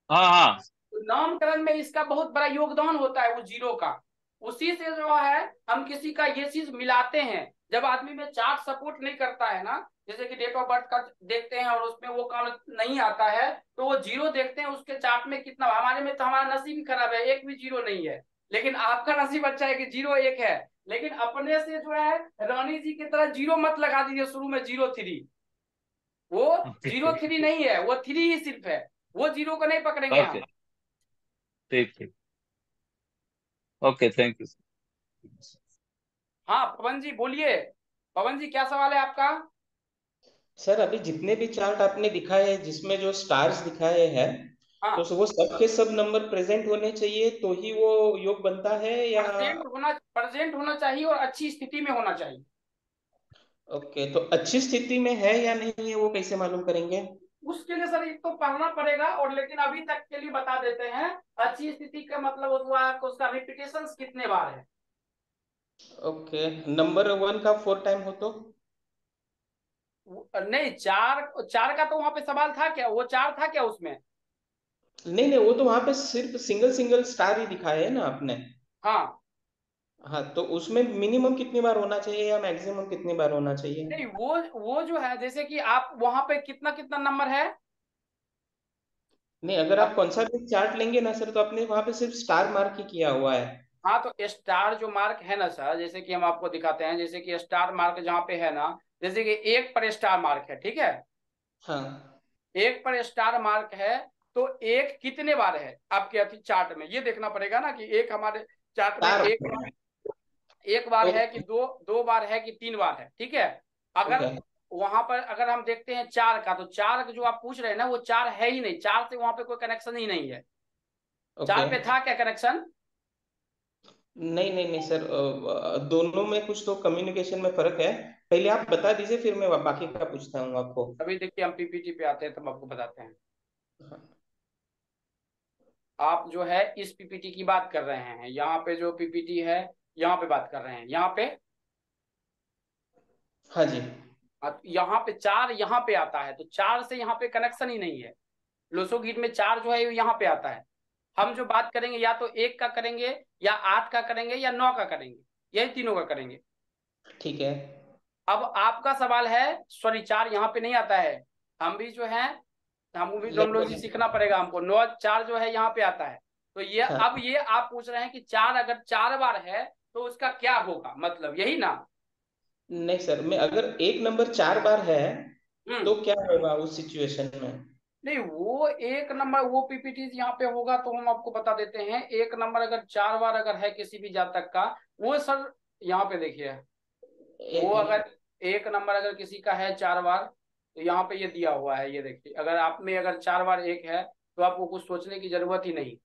हाँ हाँ। तो नामकरण में इसका बहुत बड़ा योगदान होता है वो जीरो का। उसी से जो है हम किसी का ये चीज मिलाते हैं। जब आदमी में चार्ट सपोर्ट नहीं करता है ना, जैसे कि डेट ऑफ बर्थ का देखते हैं और उसमें वो काम नहीं आता है, तो वो जीरो देखते हैं उसके चार्ट में कितना। हमारे में तो हमारा नसीब ही खराब है, एक भी जीरो नहीं है, लेकिन आपका नसीब अच्छा है कि जीरो एक है। लेकिन अपने से जो है रानी जी की तरह जीरो मत लगा दीजिए शुरू में, 03। वो 03 नहीं है, वो 3 ही सिर्फ है, वो जीरो को नहीं पकड़ेंगे ओके। हम। ठीक ठीक। Okay, thank you. हाँ पवन जी बोलिए। पवन जी क्या सवाल है आपका? सर अभी जितने भी चार्ट आपने दिखाए हैं जिसमें जो स्टार्स दिखाए हैं, हाँ तो वो सब के सब नंबर प्रेजेंट होने चाहिए तो ही वो योग बनता है या? प्रेजेंट होना चाहिए और अच्छी स्थिति में होना चाहिए। ओके, तो अच्छी स्थिति में है या नहीं है वो कैसे मालूम करेंगे? उसके लिए सर एक तो पढ़ना पड़ेगा, और लेकिन अभी तक के लिए बता देते हैं, अच्छी स्थिति का मतलब हुआ है कि उसका रिपीटेशन कितने बार है। ओके, नंबर 1 का 4 टाइम हो तो? नहीं, चार चार का तो वहां पे सवाल था क्या? वो 4 था क्या उसमें? नहीं नहीं, वो तो वहां पे सिर्फ सिंगल सिंगल स्टार ही दिखाए है ना आपने। हाँ हाँ, तो उसमें मिनिमम कितनी बार होना चाहिए या मैक्सिमम कितनी बार होना चाहिए? नहीं, वो जो है जैसे कि आप वहां पे कितना कितना नंबर है। नहीं, अगर अब आप कौन सा भी चार्ट लेंगे ना सर, तो आपने वहां पे सिर्फ स्टार मार्क ही किया हुआ है। हाँ, तो स्टार जो मार्क है ना सर, जैसे कि हम आपको दिखाते हैं, जैसे कि स्टार मार्क जहाँ पे है ना, जैसे कि एक पर स्टार मार्क है, ठीक है, हाँ, एक पर स्टार मार्क है, तो एक कितने बार है आपके अति चार्ट में, ये देखना पड़ेगा ना कि एक हमारे चार्ट में चार। एक बार है कि ओके। दो 2 बार है कि 3 बार है, ठीक है। अगर ओके। वहां पर अगर हम देखते हैं 4 का, तो 4 जो आप पूछ रहे हैं ना, वो 4 है ही नहीं, 4 से वहां पे कोई कनेक्शन ही नहीं है। ओके 4 पे था क्या कनेक्शन? नहीं नहीं नहीं सर, दोनों में कुछ तो कम्युनिकेशन में फर्क है। पहले आप बता दीजिए, फिर मैं बाकी का पूछता हूँ आपको। अभी देखिए हम पीपीटी पे आते हैं तब आपको बताते हैं। हाँ आप जो है इस पीपीटी की बात कर रहे हैं, यहाँ पे जो पीपीटी है यहाँ पे बात कर रहे हैं, यहाँ पे हाँ जी। यहाँ पे 4 यहाँ पे आता है, तो 4 से यहाँ पे कनेक्शन ही नहीं है। लोसो गीत में 4 जो है यहाँ पे आता है। हम जो बात करेंगे या तो 1 का करेंगे, या 8 का करेंगे, या 9 का करेंगे, यही तीनों का करेंगे। ठीक है। अब आपका सवाल है, सॉरी 4 यहाँ पे नहीं आता है, हम भी जो है हमको भी डोमोलॉजी सीखना पड़ेगा हमको। 9 4 जो है यहाँ पे आता है, तो ये हाँ अब ये आप पूछ रहे हैं कि 4 अगर 4 बार है तो उसका क्या होगा, मतलब यही ना? नहीं सर, मैं अगर एक नंबर 4 बार है हम्म। तो क्या होगा उस सिचुएशन में? नहीं, वो एक नंबर वो पीपीटी यहाँ पे होगा तो हम आपको बता देते हैं। एक नंबर अगर 4 बार अगर है किसी भी जातक का, वो सर यहाँ पे देखिए, वो अगर एक नंबर अगर किसी का है 4 बार, तो यहाँ पे ये दिया हुआ है, ये देखिए अगर आप में अगर 4 बार एक है, तो आपको कुछ सोचने की जरूरत ही नहीं,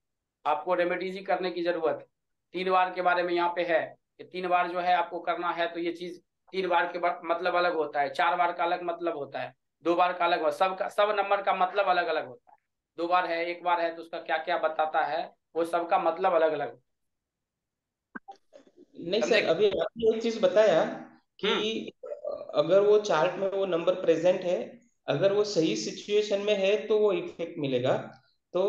आपको रेमेडीज ही करने की जरूरत है। 3 बार के बारे में यहाँ पे है कि 3 बार जो है आपको करना है, तो ये चीज 3 बार के मतलब अलग होता है, 4 बार का अलग मतलब होता है, 2 बार का अलग होता है, सब नंबर का मतलब अलग अलग होता है। 2 बार है, 1 बार है, तो उसका क्या क्या बताता है, वो सबका मतलब अलग अलग। नहीं समझे सर, कि? अभी आपने एक चीज बताया कि हम्म। अगर वो चार्ट में वो नंबर प्रेजेंट है, अगर वो सही सिचुएशन में है तो वो इफेक्ट मिलेगा। तो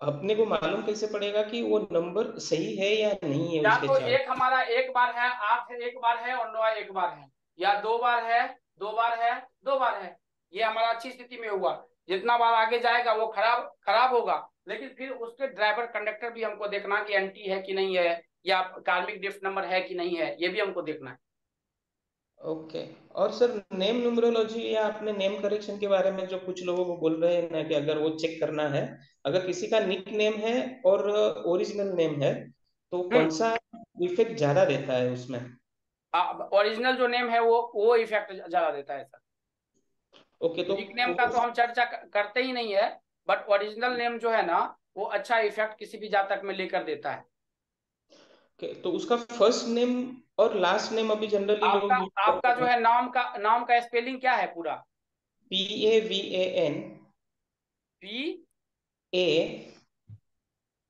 अपने को मालूम कैसे पड़ेगा कि वो नंबर सही है या नहीं है या उसके तो चार्ट? एक हमारा 1 बार है, 8 है 1 बार है, और 9 1 बार है, या 2 बार है, 2 बार है, 2 बार है। ये हमारा अच्छी स्थिति में हुआ। जितना बार आगे जाएगा वो खराब खराब होगा, लेकिन फिर उसके ड्राइवर कंडक्टर भी हमको देखना कि एंटी है कि नहीं है, या कार्मिक ड्रिफ्ट नंबर है कि नहीं है, ये भी हमको देखना है। ओके। और सर, नेम न्यूमरोलॉजी या आपने नेम करेक्शन के बारे में जो कुछ लोगों को बोल रहे हैं ना, कि अगर वो चेक करना है, अगर किसी का निक नेम है और ओरिजिनल नेम है, तो कौन हम्म। सा इफेक्ट ज्यादा देता है उसमें? ओरिजिनल जो नेम है वो इफेक्ट ज्यादा देता है सर। ओके तो निक नेम का तो हम चर्चा करते ही नहीं है, बट ओरिजिनल नेम जो है ना, वो अच्छा इफेक्ट किसी भी जातक में लेकर देता है। तो उसका फर्स्ट नेम और लास्ट नेम अभी जनरली आपका लोग यूज आपका करते जो हैं। है नाम का स्पेलिंग क्या है पूरा? PAVAN पी, A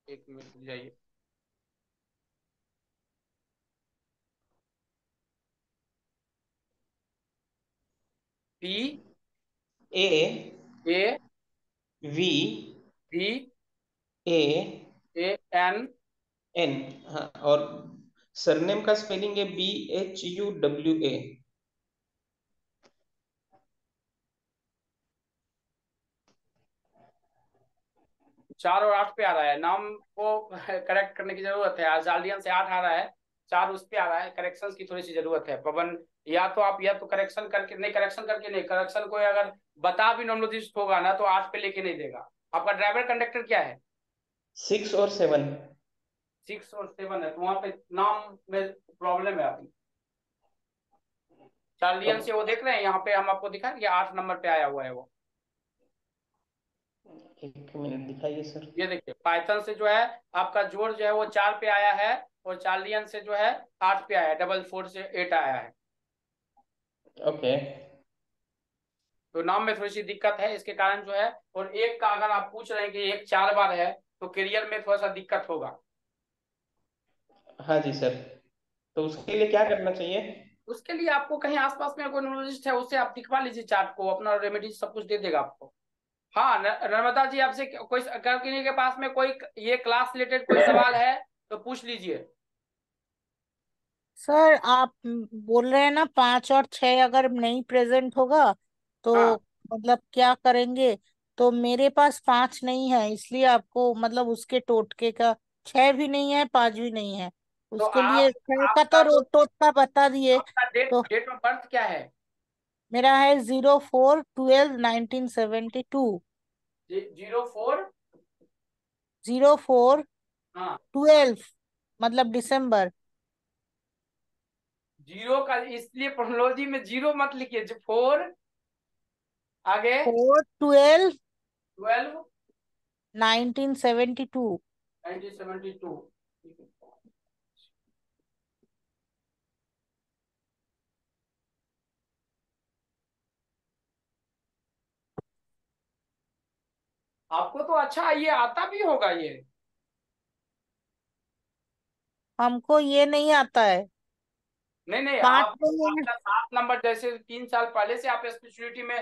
एक मिनट रुक जाइए, P A A V B A A N. N। हाँ, और सरनेम का स्पेलिंग है BHUWA। 4 और 8 पे आ रहा है, नाम को करेक्ट करने की जरूरत है। आजालियन से 8 आ रहा है, 4 उस पे आ रहा है, करेक्शन की थोड़ी सी जरूरत है पवन। या तो आप या तो करेक्शन करके नहीं, करेक्शन करके नहीं, करेक्शन को अगर बता भी नॉमोलॉजिस्ट होगा ना, तो 8 पे लेके नहीं देगा। आपका ड्राइवर कंडक्टर क्या है? 6 और 7। 6 और 7 है, तो वहां पे नाम में प्रॉब्लम है अभी। चार्लियन अब से वो देख रहे हैं, यहाँ पे हम आपको दिखा कि 8 नंबर पे आया हुआ है वो। एक मिनट दिखाइए सर। ये देखिए पाइथन से जो है आपका जोड़ जो है वो 4 पे आया है, और चार्लियन से जो है 8 पे आया है, 4 से 8 आया है। ओके। तो नाम में थोड़ी सी दिक्कत है इसके कारण जो है। और एक का अगर आप पूछ रहे हैं कि एक 4 बार है, तो करियर में थोड़ा सा दिक्कत होगा। हाँ जी सर, तो उसके लिए क्या करना चाहिए? उसके लिए आपको कहीं आसपास में कोई न्यूरोलॉजिस्ट है, उससे आप दिखवा लीजिए चार्ट को, अपना रेमेडी सब कुछ दे देगा आपको। हाँ, नर्मदा जी आपसे कोई किन्हीं के पास में कोई ये क्लास रिलेटेड कोई सवाल है तो पूछ लीजिए। सर आप बोल रहे हैं ना 5 और 6 अगर नहीं प्रेजेंट होगा तो हाँ, मतलब क्या करेंगे? तो मेरे पास 5 नहीं है, इसलिए आपको मतलब उसके टोटके का 6 भी नहीं है, 5 भी नहीं है, तो उसके लिए आप 6 का तो आपका जो टोटका बता दिए। आपका डेट तो डेट ऑफ बर्थ क्या है? मेरा है 04/12/1972। 04। 04/12 हाँ, मतलब दिसंबर। जीरो का इसलिए प्रोनोलॉजी में जीरो मत लिखिए, जो 4 आगे 4/12 12 1972। 1972। आपको तो अच्छा ये आता भी होगा ये। हमको ये नहीं आता है। नहीं नहीं, 5 आप नहीं है। आपका 7 नंबर, जैसे 3 साल पहले से आप स्पेशलिटी में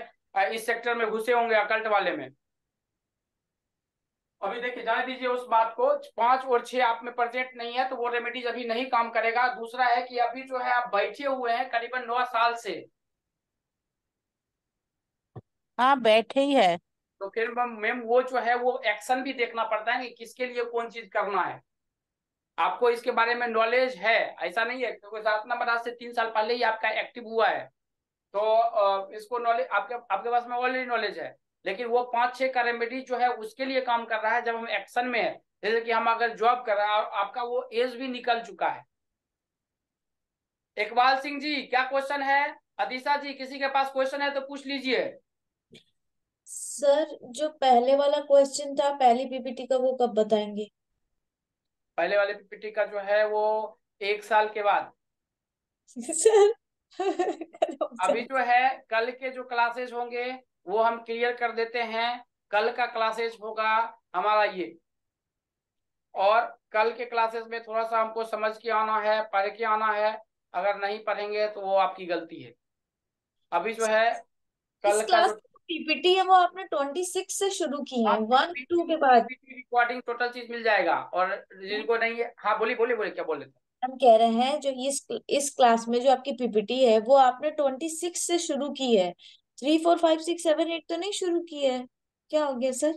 इस सेक्टर में घुसे होंगे, अकल्ट वाले में। अभी देखिए, जाने दीजिए उस बात को। 5 और 6 आप में प्रेजेंट नहीं है तो वो रेमेडीज अभी नहीं काम करेगा। दूसरा है कि अभी जो है आप बैठे हुए हैं करीबन 9 साल से, हाँ बैठे ही है। तो फिर मैम वो जो है वो एक्शन भी देखना पड़ता है कि किसके लिए कौन चीज करना है। आपको इसके बारे में नॉलेज है, ऐसा नहीं है क्योंकि 7 नंबर आज से 3 साल पहले ही आपका एक्टिव हुआ है, तो इसको नॉलेज आपके आपके पास में ऑलरेडी नॉलेज है। लेकिन वो 5-6 का रेमेडी जो है उसके लिए काम कर रहा है जब हम एक्शन में है। जैसे कि हम अगर जॉब कर रहे हैं और आपका वो एज भी निकल चुका है। इकबाल सिंह जी क्या क्वेश्चन है? अदिशा जी किसी के पास क्वेश्चन है तो पूछ लीजिए। सर जो पहले वाला क्वेश्चन था पहली पीपीटी का, वो कब बताएंगे? पहले वाले पीपीटी का जो है वो 1 साल के बाद। सर कसम अभी से। जो है कल के जो क्लासेस होंगे वो हम क्लियर कर देते हैं। कल का क्लासेस होगा हमारा ये, और कल के क्लासेस में थोड़ा सा हमको समझ के आना है, पढ़ के आना है। अगर नहीं पढ़ेंगे तो वो आपकी गलती है। अभी जो है इस कल का क्लास जो की पीपीटी है वो आपने 26 से शुरू की है, आप 1-2 के बाद। रिकॉर्डिंग टोटल चीज मिल जाएगा, और जिनको नहीं है, हाँ बोलिए बोलिए बोलिए क्या बोल रहे थे? हम कह रहे हैं जो इस क्लास में जो आपकी पीपीटी है वो आपने 26 से शुरू की है, 3 4 5 6 7 8 तो नहीं शुरू की है। क्या हो गया सर?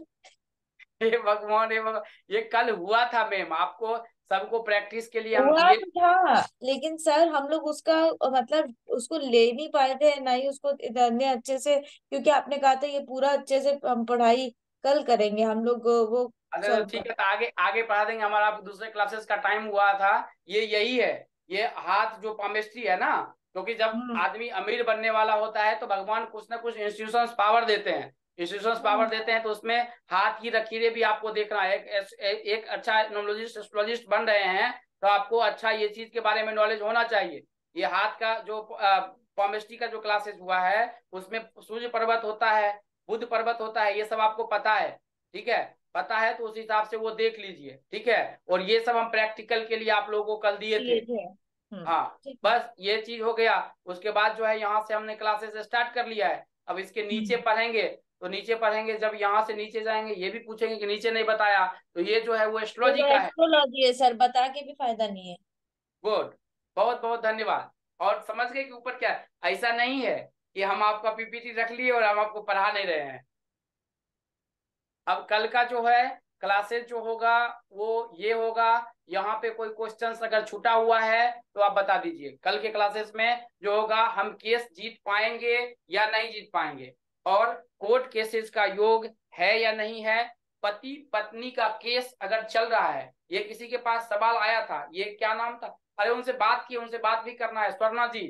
हे भगवान हे भगवान, ये कल हुआ था मैम, आपको सबको प्रैक्टिस के लिए हम हुआ दिए। तो था, लेकिन सर हम लोग उसका मतलब उसको ले नहीं पाए थे, ना ही उसको इतने अच्छे से, क्योंकि आपने कहा था ये पूरा अच्छे से हम पढ़ाई कल करेंगे हम लोग वो अच्छा तो सॉल्व ठीक कर। है, तो आगे आगे पढ़ा देंगे। हमारा दूसरे क्लासेस का टाइम हुआ था, ये यही है। ये हाथ जो पामेस्ट्री है ना, क्योंकि जब हम्म आदमी अमीर बनने वाला होता है तो भगवान कुछ ना कुछ इंस्टीट्यूशंस पावर देते हैं। इंस्टीट्यूशंस पावर देते हैं तो उसमें हाथ की लकीरें भी आपको देखना है। एक अच्छा न्यूमरोलॉजिस्ट एस्ट्रोलॉजिस्ट बन रहे हैं तो आपको अच्छा ये चीज के बारे में नॉलेज होना चाहिए। ये हाथ का जो पामेस्ट्री का जो क्लासेस हुआ है उसमें सूर्य पर्वत होता है, बुध पर्वत होता है, ये सब आपको पता है। ठीक है, पता है तो उस हिसाब से वो देख लीजिए। ठीक है, और ये सब हम प्रैक्टिकल के लिए आप लोगों को कल दिए थे। ये थे। हाँ, ठीक है। बस ये चीज हो गया। उसके बाद जो है यहाँ से हमने क्लासेस स्टार्ट कर लिया है। अब इसके नीचे पढ़ेंगे, तो नीचे पढ़ेंगे जब यहाँ से नीचे जाएंगे ये भी पूछेंगे कि नीचे नहीं बताया, तो ये जो है वो ये एस्ट्रोलॉजी तो का है। एस्ट्रोलॉजी है सर, बता के भी फायदा नहीं है। गुड, बहुत बहुत धन्यवाद। और समझ गए कि ऊपर क्या है? ऐसा नहीं है कि हम आपका पीपीटी रख लिए और हम आपको पढ़ा नहीं रहे हैं। अब कल का जो है क्लासेस जो होगा वो ये होगा। यहाँ पे कोई क्वेश्चंस अगर छूटा हुआ है तो आप बता दीजिए। कल के क्लासेस में जो होगा हम केस जीत पाएंगे या नहीं जीत पाएंगे, और कोर्ट केसेस का योग है या नहीं है। पति पत्नी का केस अगर चल रहा है, ये किसी के पास सवाल आया था, ये क्या नाम था, अरे उनसे बात की, उनसे बात भी करना है। स्वर्णा जी,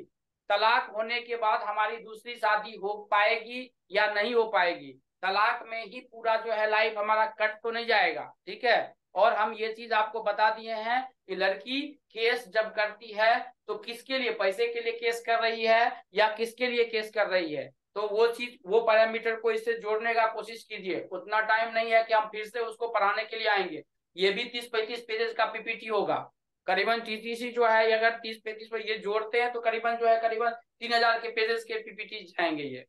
तलाक होने के बाद हमारी दूसरी शादी हो पाएगी या नहीं हो पाएगी? तलाक में ही पूरा जो है लाइफ हमारा कट तो नहीं जाएगा। ठीक है, और हम ये चीज आपको बता दिए हैं कि लड़की केस जब करती है तो किसके लिए, पैसे के लिए केस कर रही है या किसके लिए केस कर रही है, तो वो चीज वो पैरामीटर को इससे जोड़ने का कोशिश कीजिए। उतना टाइम नहीं है कि हम फिर से उसको पढ़ाने के लिए आएंगे। ये भी 30-35 पेजेस का पीपीटी होगा करीबन। टीटीसी जो है अगर 30-35 पर ये जोड़ते हैं तो करीबन जो है करीबन 3000 के पेजेस के पीपीटी जाएंगे ये।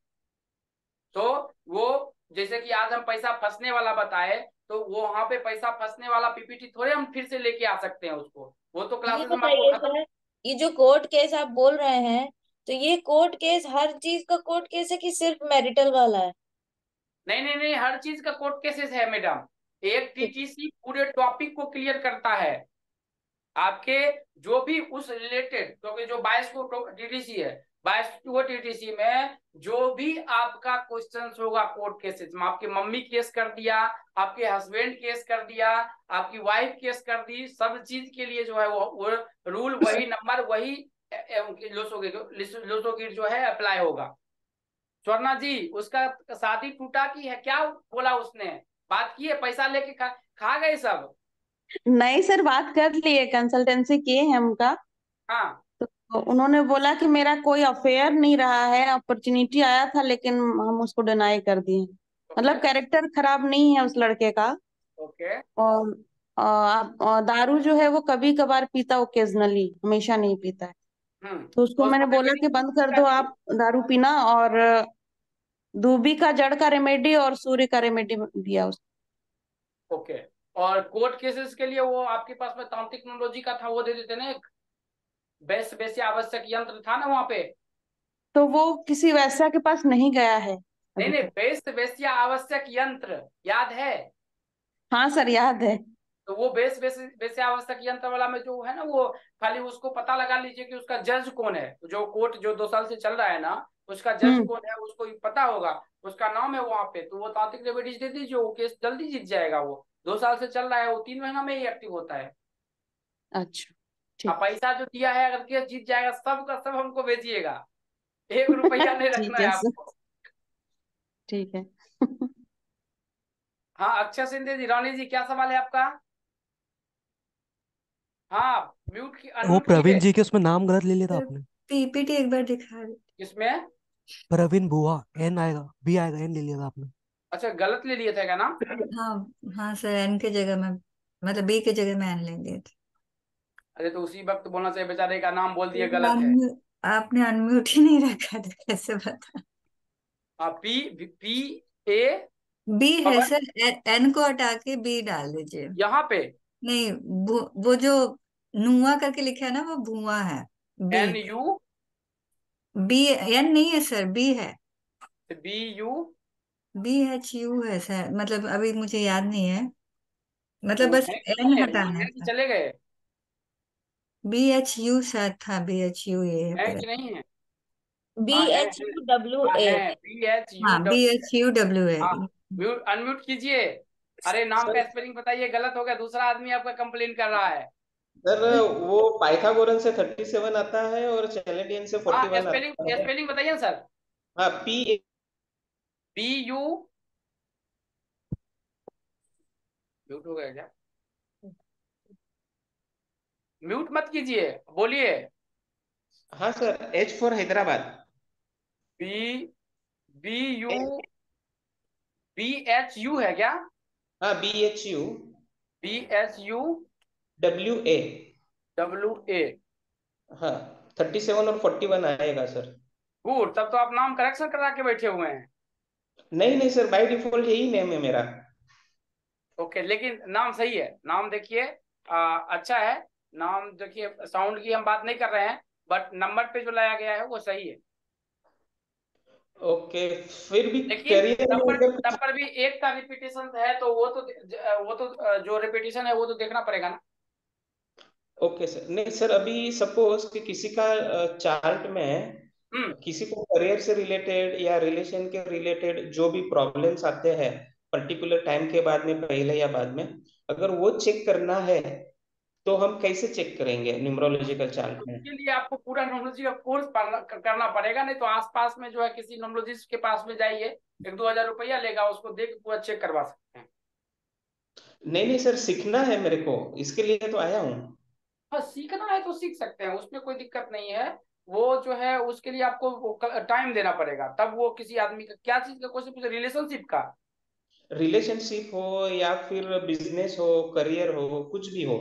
तो वो जैसे कि आज हम पैसा फंसने वाला बताए, तो वो वहां पे पैसा फंसने वाला पीपीटी थोड़े हम फिर से लेके आ सकते हैं उसको, वो तो ये क्लासेस हम आपको बताइए खत्म। सर, ये जो कोर्ट केस आप बोल रहे हैं, तो ये कोर्ट केस हर चीज का कोर्ट केस है कि सिर्फ मैरिटल वाला है? नहीं नहीं नहीं, हर चीज का कोर्ट केसेस है मैडम। एक ठीक। टीटीसी पूरे टॉपिक को क्लियर करता है आपके, जो भी उस रिलेटेड, क्योंकि जो 22 को टीटीसी है, 22 टीटीसी में जो भी आपका क्वेश्चन होगा कोर्ट केसेस में, आपकी मम्मी केस कर दिया, आपके हस्बैंड केस कर दिया, आपकी वाइफ केस कर दी, सब चीज के लिए जो है वो रूल वही, नंबर वही, लोसोगिर जो है अप्लाई होगा। स्वर्णा जी, उसका शादी टूटा की है, क्या बोला उसने? बात की है? पैसा लेके खा गए सब? नहीं सर, बात कर लिए, कंसल्टेंसी किए हैं उनका। हाँ तो उन्होंने बोला कि मेरा कोई अफेयर नहीं रहा है, अपॉर्चुनिटी आया था लेकिन हम उसको डिनाई कर दिए। ओके मतलब कैरेक्टर खराब नहीं है उस लड़के का। ओके। और दारू जो है वो कभी कभार पीता, ओकेजनली, हमेशा नहीं पीता है। तो उसको तो मैंने उसको बोला कि रेमेडी बंद कर क्या दो दी? आप दारू पीना, और दूबी का जड़ का रेमेडी और सूर्य का रेमेडी दिया उसको। ओके। और कोर्ट केसेस के लिए वो आपके पास में तांत्रिक न्यूरोलॉजी का था, वो दे देते ना, एक बेस बेस आवश्यक यंत्र था ना वहां पे। तो वो किसी वैसा के पास नहीं गया है नहीं अभी नहीं, तक। बेस बेसिया आवश्यक यंत्र याद है? हाँ सर, याद है। तो वो बेस आवश्यक यंत्र वाला में जो है ना, वो खाली उसको पता लगा लीजिए कि उसका जज कौन है, जो कोर्ट जो 2 साल से चल रहा है ना, उसका जज हम्म। कौन है उसको पता होगा, उसका नाम है वहां पे, तो वो तांत्रिक रेमेडीज दे दीजिए, वो केस जल्दी जीत जाएगा। वो 2 साल से चल रहा है, वो 3 महीना में ही एक्टिव होता है। अच्छा, अब ठीक। पैसा जो दिया है, अगर केस जीत जाएगा सब का सब हमको भेजिएगा, 1 रुपया नहीं रखना ठीक है है सर, आपको। ठीक है। हाँ अक्षय सिंधे जी, रानी जी, क्या सवाल है आपका? हाँ, म्यूट की वो अनम्यूट प्रवीण कीजिए। जी के उसमें नाम गलत ले लिया था सर आपने। पीपीटी एक बार दिखा दे। किसमें? प्रवीण बुआ, एन आएगा, बी आएगा, एन ले लिया था आपने। अच्छा, गलत ले लिए थे क्या नाम? हाँ हाँ सर, एन के जगह में, मतलब बी के जगह में एन ले लिए थे। अरे तो उसी वक्त बोलना चाहिए, बेचारे का नाम बोल दिए तो गलत है। आपने अनम्यूट ही नहीं रखा था, कैसे बता। हाँ, पी पी ए बी है पवन, सर, एन को हटा के बी डाल दीजिए। यहाँ पे नहीं, वो जो नुआ करके लिखा है ना, वो भुआ है। बी, NU, बी एन नहीं है सर, बी है। BU, BHU है सर, मतलब अभी मुझे याद नहीं है, मतलब तो बस है कि एन नहीं है, वहाँ हटाना है है कि सर। चले गए? BHU शायद था, BHU ये है है पूरा। कि नहीं है? बी हाँ है एच है। यू डब्ल्यू हाँ ए है, हाँ, BHUW। BHUW है। हाँ, म्यूट अनम्यूट कीजिए। अरे नाम सर का स्पेलिंग बताइए, गलत हो गया, दूसरा आदमी आपका कंप्लेन कर रहा है। सर वो पाइथागोरन से 37 आता है और चैलेडियन से हाँ 41 स्पेलिंग आता है। स्पेलिंग बताइए ना सर। हाँ, P BU, म्यूट हो गया क्या? म्यूट मत कीजिए, बोलिए। हाँ sir, H for Hyderabad. B BU BHU है क्या? हाँ, BHU BHU WA। WA। हाँ, 37 और 41 आएगा सर। गुड, तब तो आप नाम करेक्शन करा के बैठे हुए हैं। नहीं नहीं सर, बाय डिफॉल्ट यही नेम है मेरा। ओके, लेकिन नाम सही है, नाम देखिए अच्छा है। नाम देखिए, साउंड की हम बात नहीं कर रहे हैं, बट नंबर पे जो लाया गया है वो सही है। ओके, फिर भी लेकिन करियर में अगर तब पर भी एक का रिपीटेशन है, तो वो तो जो रिपीटेशन है वो तो देखना पड़ेगा ना। ओके सर, नहीं सर, अभी सपोज कि किसी का चार्ट में हम्म। किसी को करियर से रिलेटेड या रिलेशन के रिलेटेड जो भी प्रॉब्लम्स आते हैं पर्टिकुलर टाइम के बाद में, पहले या बाद में, अगर वो चेक करना है तो हम कैसे चेक करेंगे न्यूमरोलॉजिकल चार्ट में? उसके लिए आपको पूरा न्यूमरोलॉजी का कोर्स करना पड़ेगा, नहीं तो आसपास में जो है किसी न्यूमरोलॉजिस्ट के पास में जाइए, 1-2 हजार रुपया लेगा, उसको देख पूरा चेक करवा सकते हैं। नहीं नहीं सर, सीखना है मेरे को, इसके लिए तो आया हूँ। हाँ, सीखना है तो सीख सकते हैं, उसमें कोई दिक्कत नहीं है। वो जो है उसके लिए आपको टाइम देना पड़ेगा, तब वो किसी आदमी का क्या चीज का क्वेश्चन पूछे, रिलेशनशिप का। रिलेशनशिप हो या फिर बिजनेस हो, करियर हो, कुछ भी हो।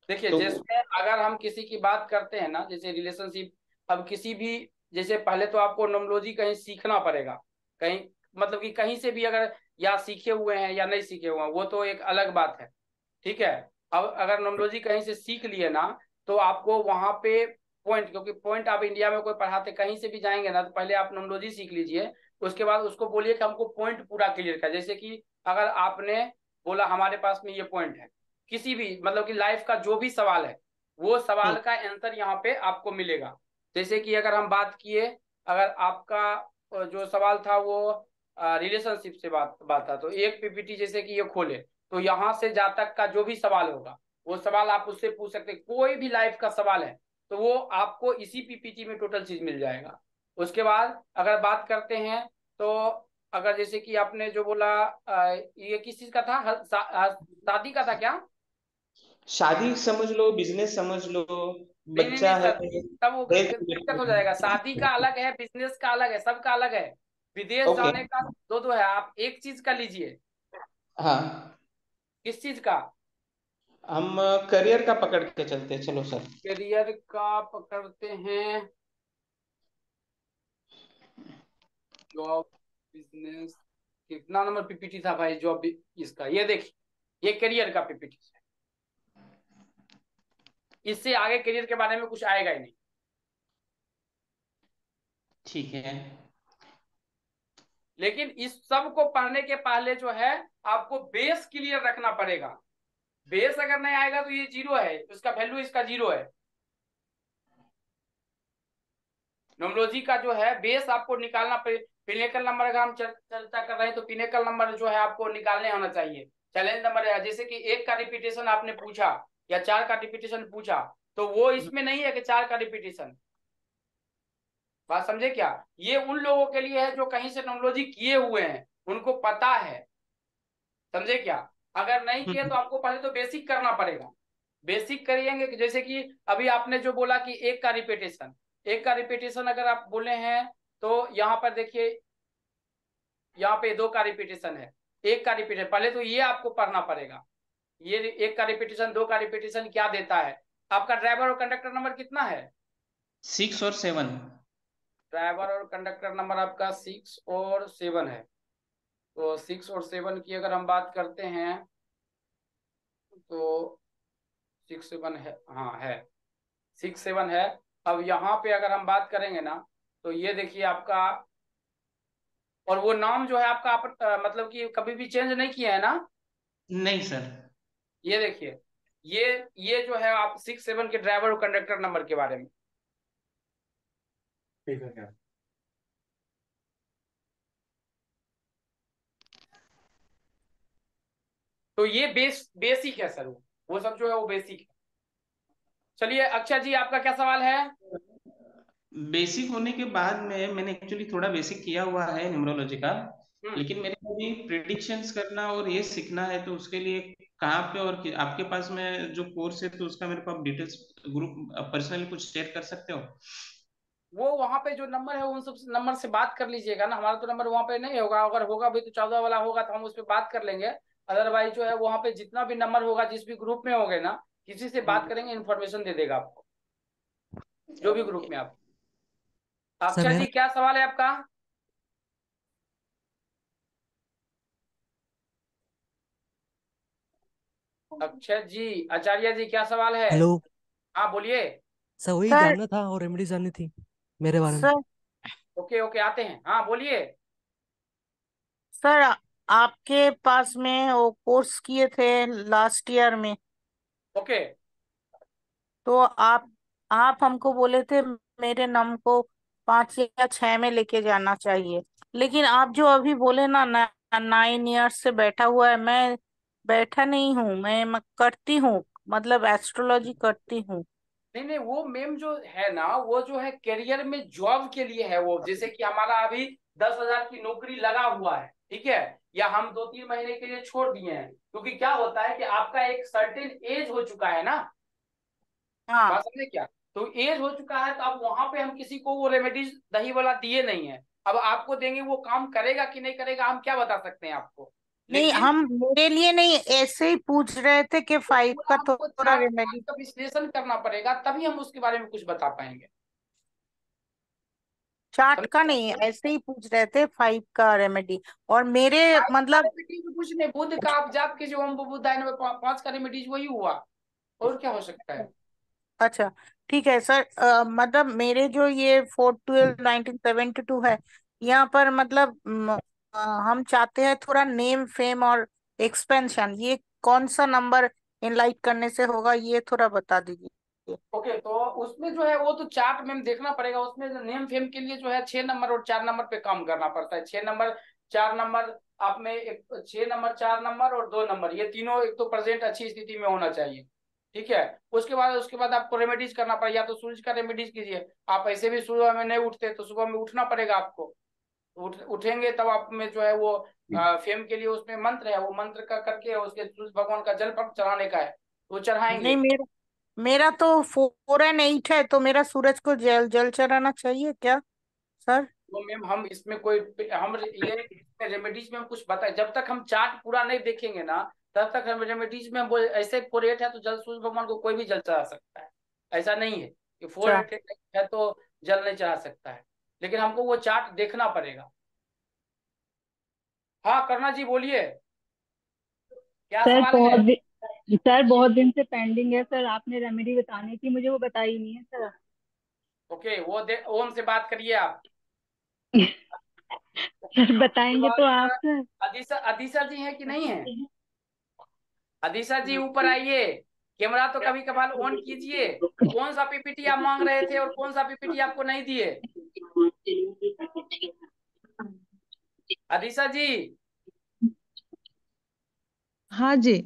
देखिए, तो जिसमें अगर हम किसी की बात करते हैं ना, जैसे रिलेशनशिप, अब किसी भी, जैसे पहले तो आपको नोमोलॉजी कहीं सीखना पड़ेगा, कहीं, मतलब कि कहीं से भी, अगर या सीखे हुए हैं या नहीं सीखे हुए हैं, वो तो एक अलग बात है। ठीक है। अब अगर नोमोलॉजी कहीं से सीख लिए ना, तो आपको वहां पे पॉइंट, क्योंकि पॉइंट आप इंडिया में कोई पढ़ाते कहीं से भी जाएंगे ना, तो पहले आप नोमोलॉजी सीख लीजिए। उसके बाद उसको बोलिए कि हमको पॉइंट पूरा क्लियर कर, जैसे कि अगर आपने बोला हमारे पास में ये पॉइंट है, किसी भी, मतलब कि लाइफ का जो भी सवाल है, वो सवाल का आंसर यहाँ पे आपको मिलेगा। जैसे कि अगर हम बात किए, अगर आपका जो सवाल था वो रिलेशनशिप से बात था, तो एक पीपीटी जैसे कि ये खोले, तो यहाँ से जा तक का जो भी सवाल होगा, वो सवाल आप उससे पूछ सकते हैं, कोई भी लाइफ का सवाल है तो वो आपको इसी पीपीटी में टोटल चीज मिल जाएगा। उसके बाद अगर बात करते हैं तो अगर जैसे कि आपने जो बोला ये किस चीज का था, शादी का था क्या? शादी समझ लो, बिजनेस समझ लो, नहीं नहीं नहीं बच्चा है, सर, तब वो हेल्थ दिक्कत हो जाएगा। शादी का अलग है, बिजनेस का अलग है, सबका अलग है। विदेश ओके। जाने का दो दो है, आप एक चीज का लीजिए। हाँ, किस चीज का? हम करियर का पकड़ के चलते हैं, चलो सर। करियर का पकड़ते हैं। जॉब, बिजनेस, कितना नंबर पीपीटी था भाई जॉब इसका? ये देखिए, ये करियर का पीपीटी है। इससे आगे करियर के बारे में कुछ आएगा ही नहीं। ठीक है। लेकिन इस सब को पढ़ने के पहले जो है आपको बेस क्लियर रखना पड़ेगा। बेस अगर नहीं आएगा तो ये जीरो है, उसका वैल्यू इसका जीरो है। न्यूमरोलॉजी का जो है बेस आपको निकालना पिनेकल नंबर अगर हम चर्चा कर रहे हैं तो पिनेकल नंबर जो है आपको निकालने आना चाहिए। चैलेंज नंबर है, जैसे कि एक का रिपीटेशन आपने पूछा या चार का रिपीटेशन पूछा, तो वो इसमें नहीं है कि चार का रिपीटेशन। बात समझे क्या? ये उन लोगों के लिए है जो कहीं से न्यूमरोलॉजी किए हुए हैं, उनको पता है। समझे क्या? अगर नहीं किए तो आपको पहले तो बेसिक करना पड़ेगा। बेसिक करिएंगे कि जैसे कि अभी आपने जो बोला कि एक का रिपीटेशन, एक का रिपीटेशन अगर आप बोले हैं तो यहाँ पर देखिए, यहाँ पे दो का रिपीटेशन है, एक का रिपीटेशन। पहले तो ये आपको पढ़ना पड़ेगा, ये एक का रिपीटेशन दो का रिपीटेशन क्या देता है। आपका ड्राइवर और कंडक्टर नंबर कितना है? 6 और 7। ड्राइवर और कंडक्टर नंबर आपका 6 और 7 है। तो 6 और 7 की अगर हम बात करते हैं तो 6 7 है, हाँ है, 6 7 है। अब यहाँ पे अगर हम बात करेंगे ना तो ये देखिए आपका, और वो नाम जो है आपका मतलब कि कभी भी चेंज नहीं किया है ना? नहीं सर। ये देखिए, ये जो है आप 6 7 के ड्राइवर और कंडक्टर नंबर के बारे में। ठीक है क्या? तो ये बेसिक है सर, वो सब जो है वो बेसिक है। चलिए अक्षय जी, आपका क्या सवाल है? बेसिक होने के बाद में मैंने एक्चुअली थोड़ा बेसिक किया हुआ है न्यूमरोलॉजी का, लेकिन मेरे को भी प्रिडिक्शंस करना और ये सीखना है, तो उसके लिए कहाँ पे और आपके पास में जो कोर्स है तो उसका मेरे को आप डिटेल्स ग्रुप पर्सनली कुछ शेयर कर सकते हो? वो वहां पे जो नंबर है उन सब नंबर से बात कर लीजिएगा ना। हमारा तो नंबर वहां पे नहीं होगा, अगर होगा भी तो 14 वाला होगा तो हम उस पर बात कर लेंगे। अदरवाइज जो है वहां पे जितना भी नंबर होगा, जिस भी ग्रुप में होगे ना, किसी से बात करेंगे, इन्फॉर्मेशन दे देगा आपको, जो भी ग्रुप में आप। सर अक्षय मेरा जी क्या सवाल है आपका? अक्षय जी, आचार्य जी क्या सवाल है? हेलो हाँ बोलिए। सर, वही सर जानना था और रेमेडी जाननी थी मेरे बारे में। सर ओके ओके, आते हैं, हाँ बोलिए। सर आपके पास में वो कोर्स किए थे लास्ट ईयर में, ओके। तो आप हमको बोले थे मेरे नाम को 5 या 6 में लेके जाना चाहिए। लेकिन आप जो अभी बोले ना 9 इयर्स से बैठा हुआ है, मैं बैठा नहीं हूँ, मैं करती हूँ, मतलब एस्ट्रोलॉजी करती हूँ। नहीं नहीं, वो मेम जो है ना, वो जो है करियर में जॉब के लिए है। वो जैसे कि हमारा अभी 10,000 की नौकरी लगा हुआ है, ठीक है, या हम 2 3 महीने के लिए छोड़ दिए हैं, क्योंकि क्या होता है कि आपका एक सर्टेन एज हो चुका है ना। हाँ। बात समझे क्या? तो एज हो चुका है, तो अब वहां पे हम किसी को वो रेमेडीज दही वाला दिए नहीं है। अब आपको देंगे, वो काम करेगा कि नहीं करेगा हम क्या बता सकते हैं आपको। नहीं, लेकिन हम मेरे लिए नहीं, ऐसे ही पूछ रहे थे कि 5 वो का आपको थोड़ा चार्ट रेमेडी। का विश्लेषण करना पड़ेगा, तभी हम उसके बारे में कुछ बता पाएंगे। चार्ट का समझे? नहीं, ऐसे ही पूछ रहे थे 5 का रेमेडी। और मेरे मतलब रेमेडीज कुछ नहीं, बुध का आप जाप कीजिए, ओम बुधाय नमः, 5 का रेमेडीज वही हुआ, और क्या हो सकता है। अच्छा ठीक है सर, मतलब मेरे जो ये 4/12/1972 है, यहाँ पर मतलब हम चाहते हैं थोड़ा नेम फेम और एक्सपेंशन, ये कौन सा नंबर इनलाइट करने से होगा, ये थोड़ा बता दीजिए। ओके, तो उसमें जो है वो तो चार्ट में देखना पड़ेगा। उसमें नेम फेम के लिए जो है 6 नंबर और 4 नंबर पे काम करना पड़ता है। 6 नंबर 4 नंबर, आप में एक 6 नंबर 4 नंबर और 2 नंबर, ये तीनों एक तो प्रेजेंट अच्छी स्थिति में होना चाहिए। ठीक है। उसके बाद आपको रेमेडीज करना पड़ेगा, या तो सूरज का रेमेडीज कीजिए। आप ऐसे भी सुबह में नहीं उठते, तो सुबह में उठना पड़ेगा आपको। उठेंगे तब आप में जो है वो फेम के लिए उसमें मंत्र है, वो मंत्र का करके उसके सूरज भगवान का जल पर चढ़ाने का है, वो चढ़ाएंगे। नहीं, मेरा मेरा तो 4 and 8 है, तो मेरा सूरज को जल जल चढ़ाना चाहिए क्या सर? तो मैम हम इसमें कोई हम ये रेमेडीज में हम कुछ बताए, जब तक हम चार्ट पूरा नहीं देखेंगे ना, तब तक हम रेमेडीज में वो ऐसे 4-8 है तो जल सूर्य भगवान को कोई भी जल चढ़ा सकता है। ऐसा नहीं है कि 4-8 है तो जल नहीं चढ़ा सकता है, लेकिन हमको वो चार्ट देखना पड़ेगा। हाँ करना जी, बोलिए क्या सर सवाल है। बहुत दिन से पेंडिंग है सर, आपने रेमेडी बतानी थी मुझे, वो बताई नहीं है सर। ओके, ओम से बात करिए आप। सर बताएंगे तो आप सर। अदीसा जी है कि नहीं है? अदीसा जी ऊपर आइए, कैमरा तो कभी कभार ऑन कीजिए। कौन सा पीपीटी आप मांग रहे थे और कौन सा पीपीटी आपको नहीं दिए? अदीसा जी हाँ जी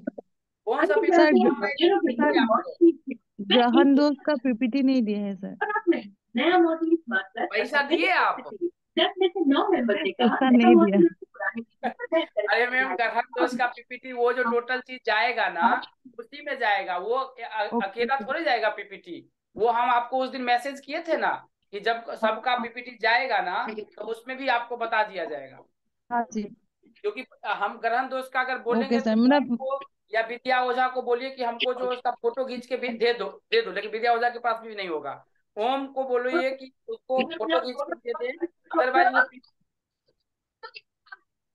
कौन सा सर। पीपीटी मांग रहे थे, नहीं दिए आपको? जहन दोस्त का पीपीटी नहीं दिया है सर। पैसा दिए आप? उसका नहीं दिया। अरे मैम, ग्रहण दोष का पीपीटी वो जो टोटल चीज जाएगा ना, उसी में जाएगा वो, अकेला थोड़ी जाएगा पीपीटी। वो हम आपको उस दिन मैसेज किए थे ना कि जब सबका पीपीटी जाएगा ना तो उसमें भी आपको बता दिया जाएगा। हाँ जी क्योंकि हम ग्रहण दोष का अगर बोलेंगे ओके तो सर, ओम मतलब को या विद्या ओझा को बोलिए कि हमको जो उसका फोटो खींच के भी दे दो, लेकिन विद्या ओझा के पास भी नहीं होगा। ओम को बोलिए कि उसको फोटो खींच के दे दे, अदरवाइज वो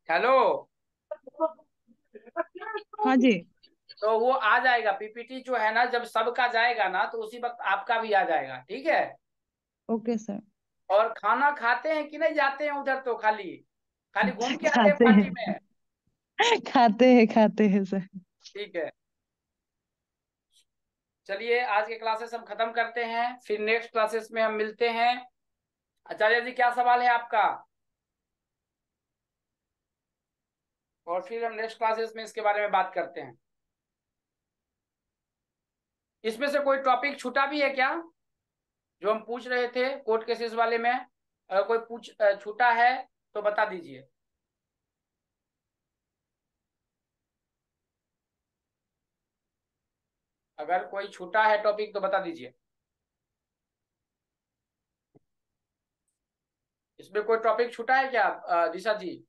हेलो, हाँ जी तो वो आ जाएगा पीपीटी जो है ना, जब सबका जाएगा ना तो उसी वक्त आपका भी आ जाएगा। ठीक है। Okay sir. और खाना खाते हैं कि नहीं, जाते हैं उधर तो खाली खाली घूम के आते हैं खाते पार्टी में? हैं खाते हैं सर। ठीक है, चलिए आज के क्लासेस हम खत्म करते हैं, फिर नेक्स्ट क्लासेस में हम मिलते हैं। आचार्य जी क्या सवाल है आपका? और फिर हम नेक्स्ट क्लासेस में इसके बारे में बात करते हैं। इसमें से कोई टॉपिक छूटा भी है क्या, जो हम पूछ रहे थे कोर्ट केसेस वाले में? अगर कोई छूटा है तो बता दीजिए। अगर कोई छूटा है टॉपिक तो बता दीजिए। इसमें कोई टॉपिक छूटा है क्या दिशा जी?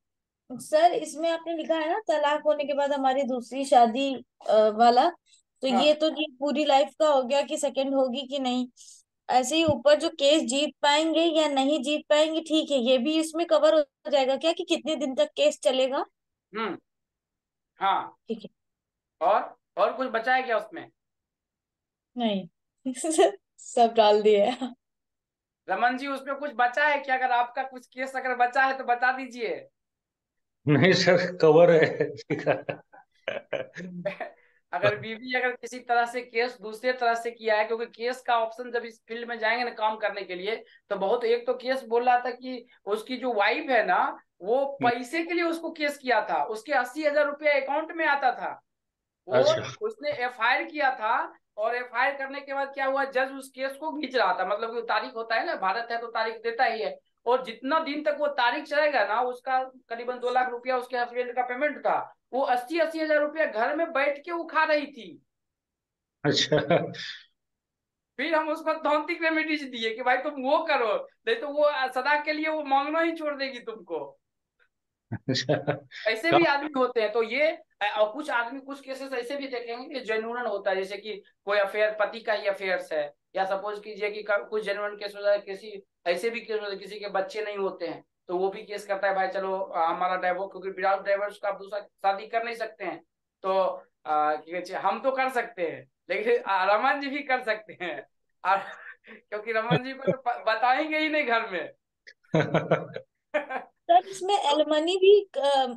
सर इसमें आपने लिखा है ना तलाक होने के बाद हमारी दूसरी शादी वाला, तो हाँ। ये तो जी पूरी लाइफ का हो गया कि सेकंड होगी कि नहीं। ऐसे ही ऊपर जो केस जीत पाएंगे या नहीं जीत पाएंगे, ठीक है, ये भी इसमें कवर हो जाएगा क्या कि कितने दिन तक केस चलेगा? हम्म। हाँ। ठीक है। और कुछ बचा है क्या उसमें? नहीं सब डाल दिए। रमन जी उसमें कुछ बचा है क्या? अगर आपका कुछ केस अगर बचा है तो बता दीजिए। नहीं सर, कवर है। अगर बीवी अगर किसी तरह से केस दूसरे तरह से किया है, क्योंकि केस का ऑप्शन जब इस फील्ड में जाएंगे ना काम करने के लिए, तो बहुत, एक तो केस बोल रहा था कि उसकी जो वाइफ है ना, वो पैसे के लिए उसको केस किया था, उसके 80,000 रुपया अकाउंट में आता था, वो अच्छा। उसने एफआईआर किया था। और एफआईआर करने के बाद क्या हुआ, जज उस केस को खींच रहा था, मतलब कि तारीख होता है ना, भारत है तो तारीख देता ही है, और जितना दिन तक वो तारीख चलेगा ना, उसका करीबन 2 लाख रुपया उसके हस्बैंड का पेमेंट था, वो 80,000 रुपया घर में बैठ के वो खा रही थी। अच्छा। फिर हम उसको धौंतिक रेमेडीज दिए कि भाई तुम वो करो, नहीं तो वो सदा के लिए वो मांगना ही छोड़ देगी तुमको। अच्छा। ऐसे भी आदमी होते हैं, तो ये और कुछ आदमी, कुछ केसेस ऐसे भी देखेंगे कि जेन्युइन होता है, जैसे कि कोई अफेयर, पति का ही अफेयर्स है, या सपोज कीजिए कि कुछ जेन्युइन केस हो जाए, किसी ऐसे भी केस होते हैं किसी के बच्चे नहीं होते हैं, तो वो भी केस करता है, भाई चलो हमारा डाइवोर्स, क्योंकि विदाउट डाइवोर्स का आप दूसरा शादी कर नहीं सकते हैं, तो हम तो कर सकते हैं, लेकिन रमन जी भी कर सकते हैं, और क्योंकि रमन जी को तो बताएंगे ही नहीं घर में। सर इसमें एलमनी भी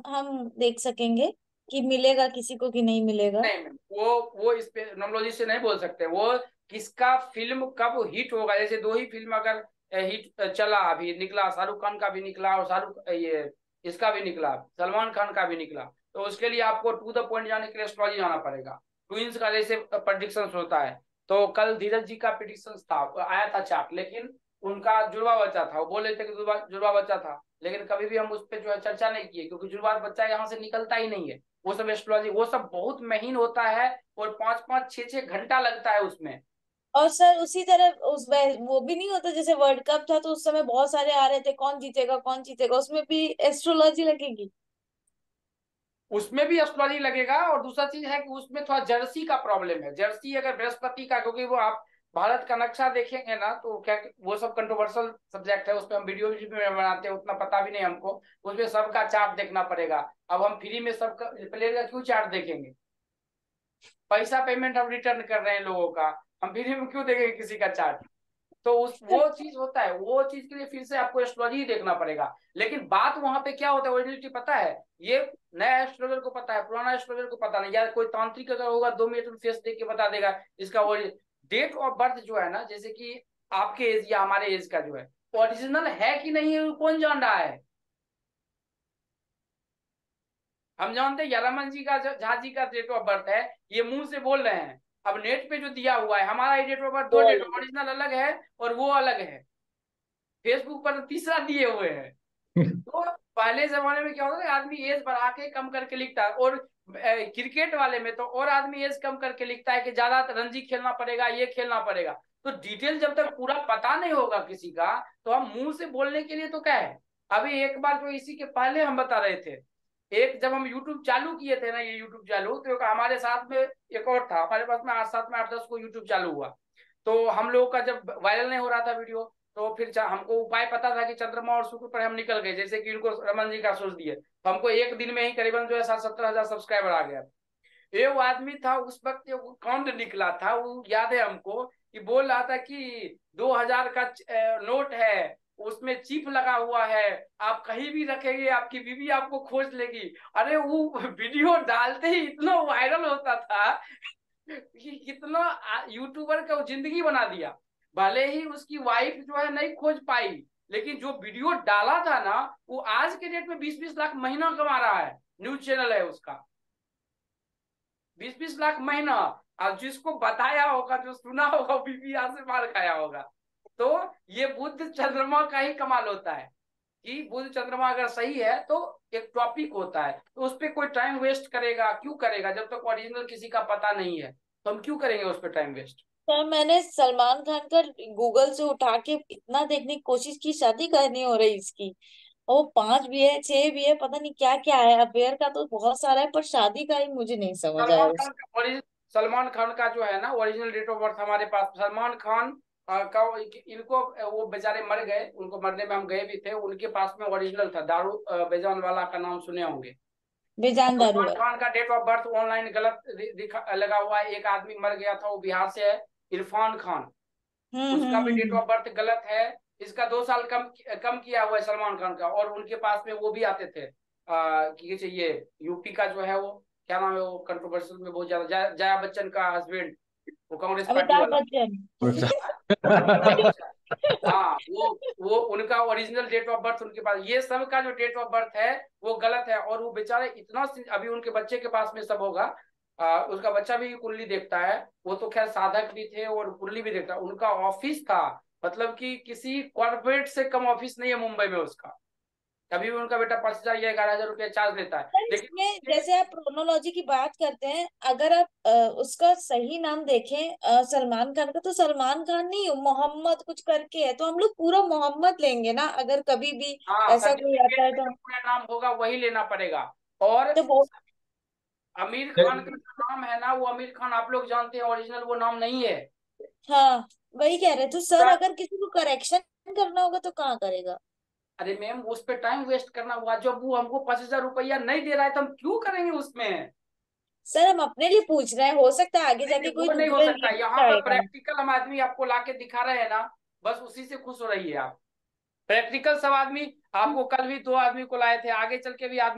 हम देख सकेंगे कि मिलेगा किसी को कि नहीं मिलेगा? नहीं, वो इस पे नॉमोलॉजी से नहीं बोल सकते, वो किसका फिल्म कब हिट होगा, जैसे 2 ही फिल्म अगर हिट चला, अभी निकला, शाहरुख खान का भी निकला और ये इसका भी निकला, सलमान खान का भी निकला, तो उसके लिए आपको टू द पॉइंट जाने के लिए एस्ट्रोलॉजी जाना पड़ेगा। ट्विंस का जैसे प्रेडिक्शन होता है, तो कल धीरज जी का प्रेडिक्शन था, आया था चार्ट, लेकिन उनका जुड़वा बच्चा था, वो बोले थे कि जुड़वा बच्चा था, लेकिन कभी भी हम उस पर जो है चर्चा नहीं किए, क्योंकि जुड़वा बच्चा यहाँ से निकलता ही नहीं है। वो सब एस्ट्रोलॉजी, वो सब बहुत महीन होता है और 5-5, 6-6 घंटा लगता है उसमें। और सर उसी तरह वो भी नहीं होता, जैसे वर्ल्ड कप था तो उस समय बहुत सारे आ रहे थे कौन जीतेगा कौन जीतेगा, उसमें भी एस्ट्रोलॉजी लगेगी? उसमें भी एस्ट्रोलॉजी लगेगा। और दूसरा चीज है कि उसमें थोड़ा जर्सी का प्रॉब्लम है, जर्सी अगर बृहस्पति का, क्योंकि वो आप भारत का नक्शा देखेंगे ना तो क्या वो सब कंट्रोवर्शियल सब्जेक्ट है, उस पर हम वीडियो भी बनाते हैं, उतना पता भी नहीं हमको, उसमें सबका चार्ट देखना पड़ेगा। अब हम फ्री में सबका प्लेयर का क्यों चार्ट देखेंगे? पैसा पेमेंट हम रिटर्न कर रहे हैं लोगों का, हम फ्री में क्यों देखेंगे किसी का चार्ट? तो उस वो चीज होता है, वो चीज के लिए फिर से आपको एस्ट्रोलॉजी ही देखना पड़ेगा। लेकिन बात वहां पे क्या होता है, ओरिजिनलिटी पता है, ये नया एस्ट्रोलॉजर को पता है, पुराना एस्ट्रोलॉजर को पता नहीं, या कोई तांत्रिक अगर होगा 2 मिनट में फेस देख के बता देगा इसका डेट ऑफ बर्थ जो है ना, जैसे कि आपके एज या हमारे एज का जो है ओरिजिनल है कि नहीं है, कौन जान रहा है? हम जानते हैं रमन जी का, झा जी का डेट ऑफ बर्थ है, ये मुंह से बोल रहे हैं। अब नेट पे जो दिया हुआ है, हमारा date of birth, 2 date original अलग है और वो अलग है, फेसबुक पर तीसरा दिए हुए हैं। तो पहले जमाने में क्या होता था, आदमी एज बढ़ा के कम करके लिखता है, और क्रिकेट वाले में तो और आदमी एज कम करके लिखता है कि ज्यादा रणजी खेलना पड़ेगा, ये खेलना पड़ेगा। तो डिटेल जब तक पूरा पता नहीं होगा किसी का, तो हम मुंह से बोलने के लिए तो क्या है। अभी एक बार जो इसी के पहले हम बता रहे थे, एक जब हम यूट्यूब चालू किए थे ना, ये यूट्यूब चालू, तो हमारे साथ में एक और था, हमारे पास में 8-7 में 8-10 को यूट्यूब चालू हुआ। तो हम लोगों का जब वायरल नहीं हो रहा था वीडियो, तो फिर हमको उपाय पता था कि चंद्रमा और शुक्र पर हम निकल गए, जैसे कि इनको रमन जी का सोच दिए, तो हमको एक दिन में ही करीबन जो है 60-70 हजार सब्सक्राइबर आ गया। ये वो आदमी था उस वक्त, अकाउंट निकला था, वो याद है हमको, कि बोल रहा था कि 2000 का नोट है, उसमें चिप लगा हुआ है, आप कहीं भी रखेंगे आपकी बीवी आपको खोज लेगी। अरे वो वीडियो डालते ही इतना वायरल होता था कि कितना यूट्यूबर का जिंदगी बना दिया। भले ही उसकी वाइफ जो है नहीं खोज पाई, लेकिन जो वीडियो डाला था ना, वो आज के डेट में 20-20 लाख महीना कमा रहा है। न्यूज चैनल है उसका, 20-20 लाख महीना। अब जिसको बताया होगा, जो सुना होगा, वो बीबी यहाँ से मार खाया होगा। तो ये बुध चंद्रमा का ही कमाल होता है कि बुध चंद्रमा अगर सही है तो एक टॉपिक होता है, तो उस पर कोई टाइम वेस्ट करेगा, क्यों करेगा? जब तक ओरिजिनल किसी का पता नहीं है तो हम क्यों करेंगे उस पर टाइम वेस्ट? सर मैंने सलमान खान का गूगल से उठा के इतना देखने की कोशिश की, शादी करनी हो रही इसकी, और 5 भी है 6 भी है, पता नहीं क्या क्या है, अफेयर का तो बहुत सारा है, पर शादी का ही मुझे नहीं समझ आया सलमान खान का सलमान खान का जो है ना ओरिजिनल डेट ऑफ बर्थ हमारे पास, सलमान खान का, इनको वो बेचारे मर गए, उनको मरने में हम गए भी थे, उनके पास में ओरिजिनल था, दारू बेजान वाला का नाम सुने होंगे। बेजान दारू सलमान खान का डेट ऑफ बर्थ ऑनलाइन गलत लगा हुआ है, एक आदमी मर गया था, वो बिहार से है, इरफान खान, उसका भी डेट ऑफ बर्थ गलत है। इसका 2 साल कम किया हुआ है सलमान खान का। और उनके पास में वो भी आते थे, कि ये यूपी का जो है वो क्या नाम है, वो कंट्रोवर्शियल में बहुत ज्यादा, जया बच्चन का हस्बैंड, वो कांग्रेस पार्टी अमिताभ वाला। बच्चन। हाँ, वो उनका ओरिजिनल डेट ऑफ बर्थ उनके पास, ये सब का जो डेट ऑफ बर्थ है वो गलत है। और वो बेचारे इतना, अभी उनके बच्चे के पास में सब होगा, उसका बच्चा भी कुंडली देखता है, वो तो खैर साधक भी थे और कुंडली भी देखता है। उनका ऑफिस था, मतलब कि किसी कॉर्पोरेट से कम ऑफिस नहीं है मुंबई में उसका। कभी भी उनका बेटा 5,000 या 11,000 रुपया चार्ज लेता है। सर लेकिन इसमें जैसे आप क्रोनोलॉजी की बात करते हैं, अगर आप उसका सही नाम देखें सलमान खान का, तो सलमान खान नहीं, मोहम्मद कुछ करके है, तो हम लोग पूरा मोहम्मद लेंगे ना अगर कभी भी हाँ, ऐसा कोई आता है सर्टिफिकेट में तो। जो पूरा नाम होगा वही लेना पड़ेगा। और तो वो आमिर खान का जो नाम है ना, वो आमिर खान आप लोग जानते हैं, ओरिजिनल वो नाम नहीं है। हाँ वही कह रहे, तो सर अगर किसी को करेक्शन करना होगा तो कहाँ करेगा? अरे मैम, उस पर टाइम वेस्ट करना हुआ, जब वो हमको 5,000 रुपया नहीं दे रहा है तो हम क्यों करेंगे उसमें? सर हम अपने लिए पूछ रहे हैं, हो सकता है आगे जाके कोई वो नहीं हो दूसरे सकता, रिलेटेड यहाँ पर आएगा। प्रैक्टिकल हम आदमी आपको लाके दिखा रहे हैं ना, बस उसी से खुश हो रही है आप। प्रैक्टिकल सब आदमी, आपको कल भी 2 आदमी को लाए थे, आगे चल के भी आदमी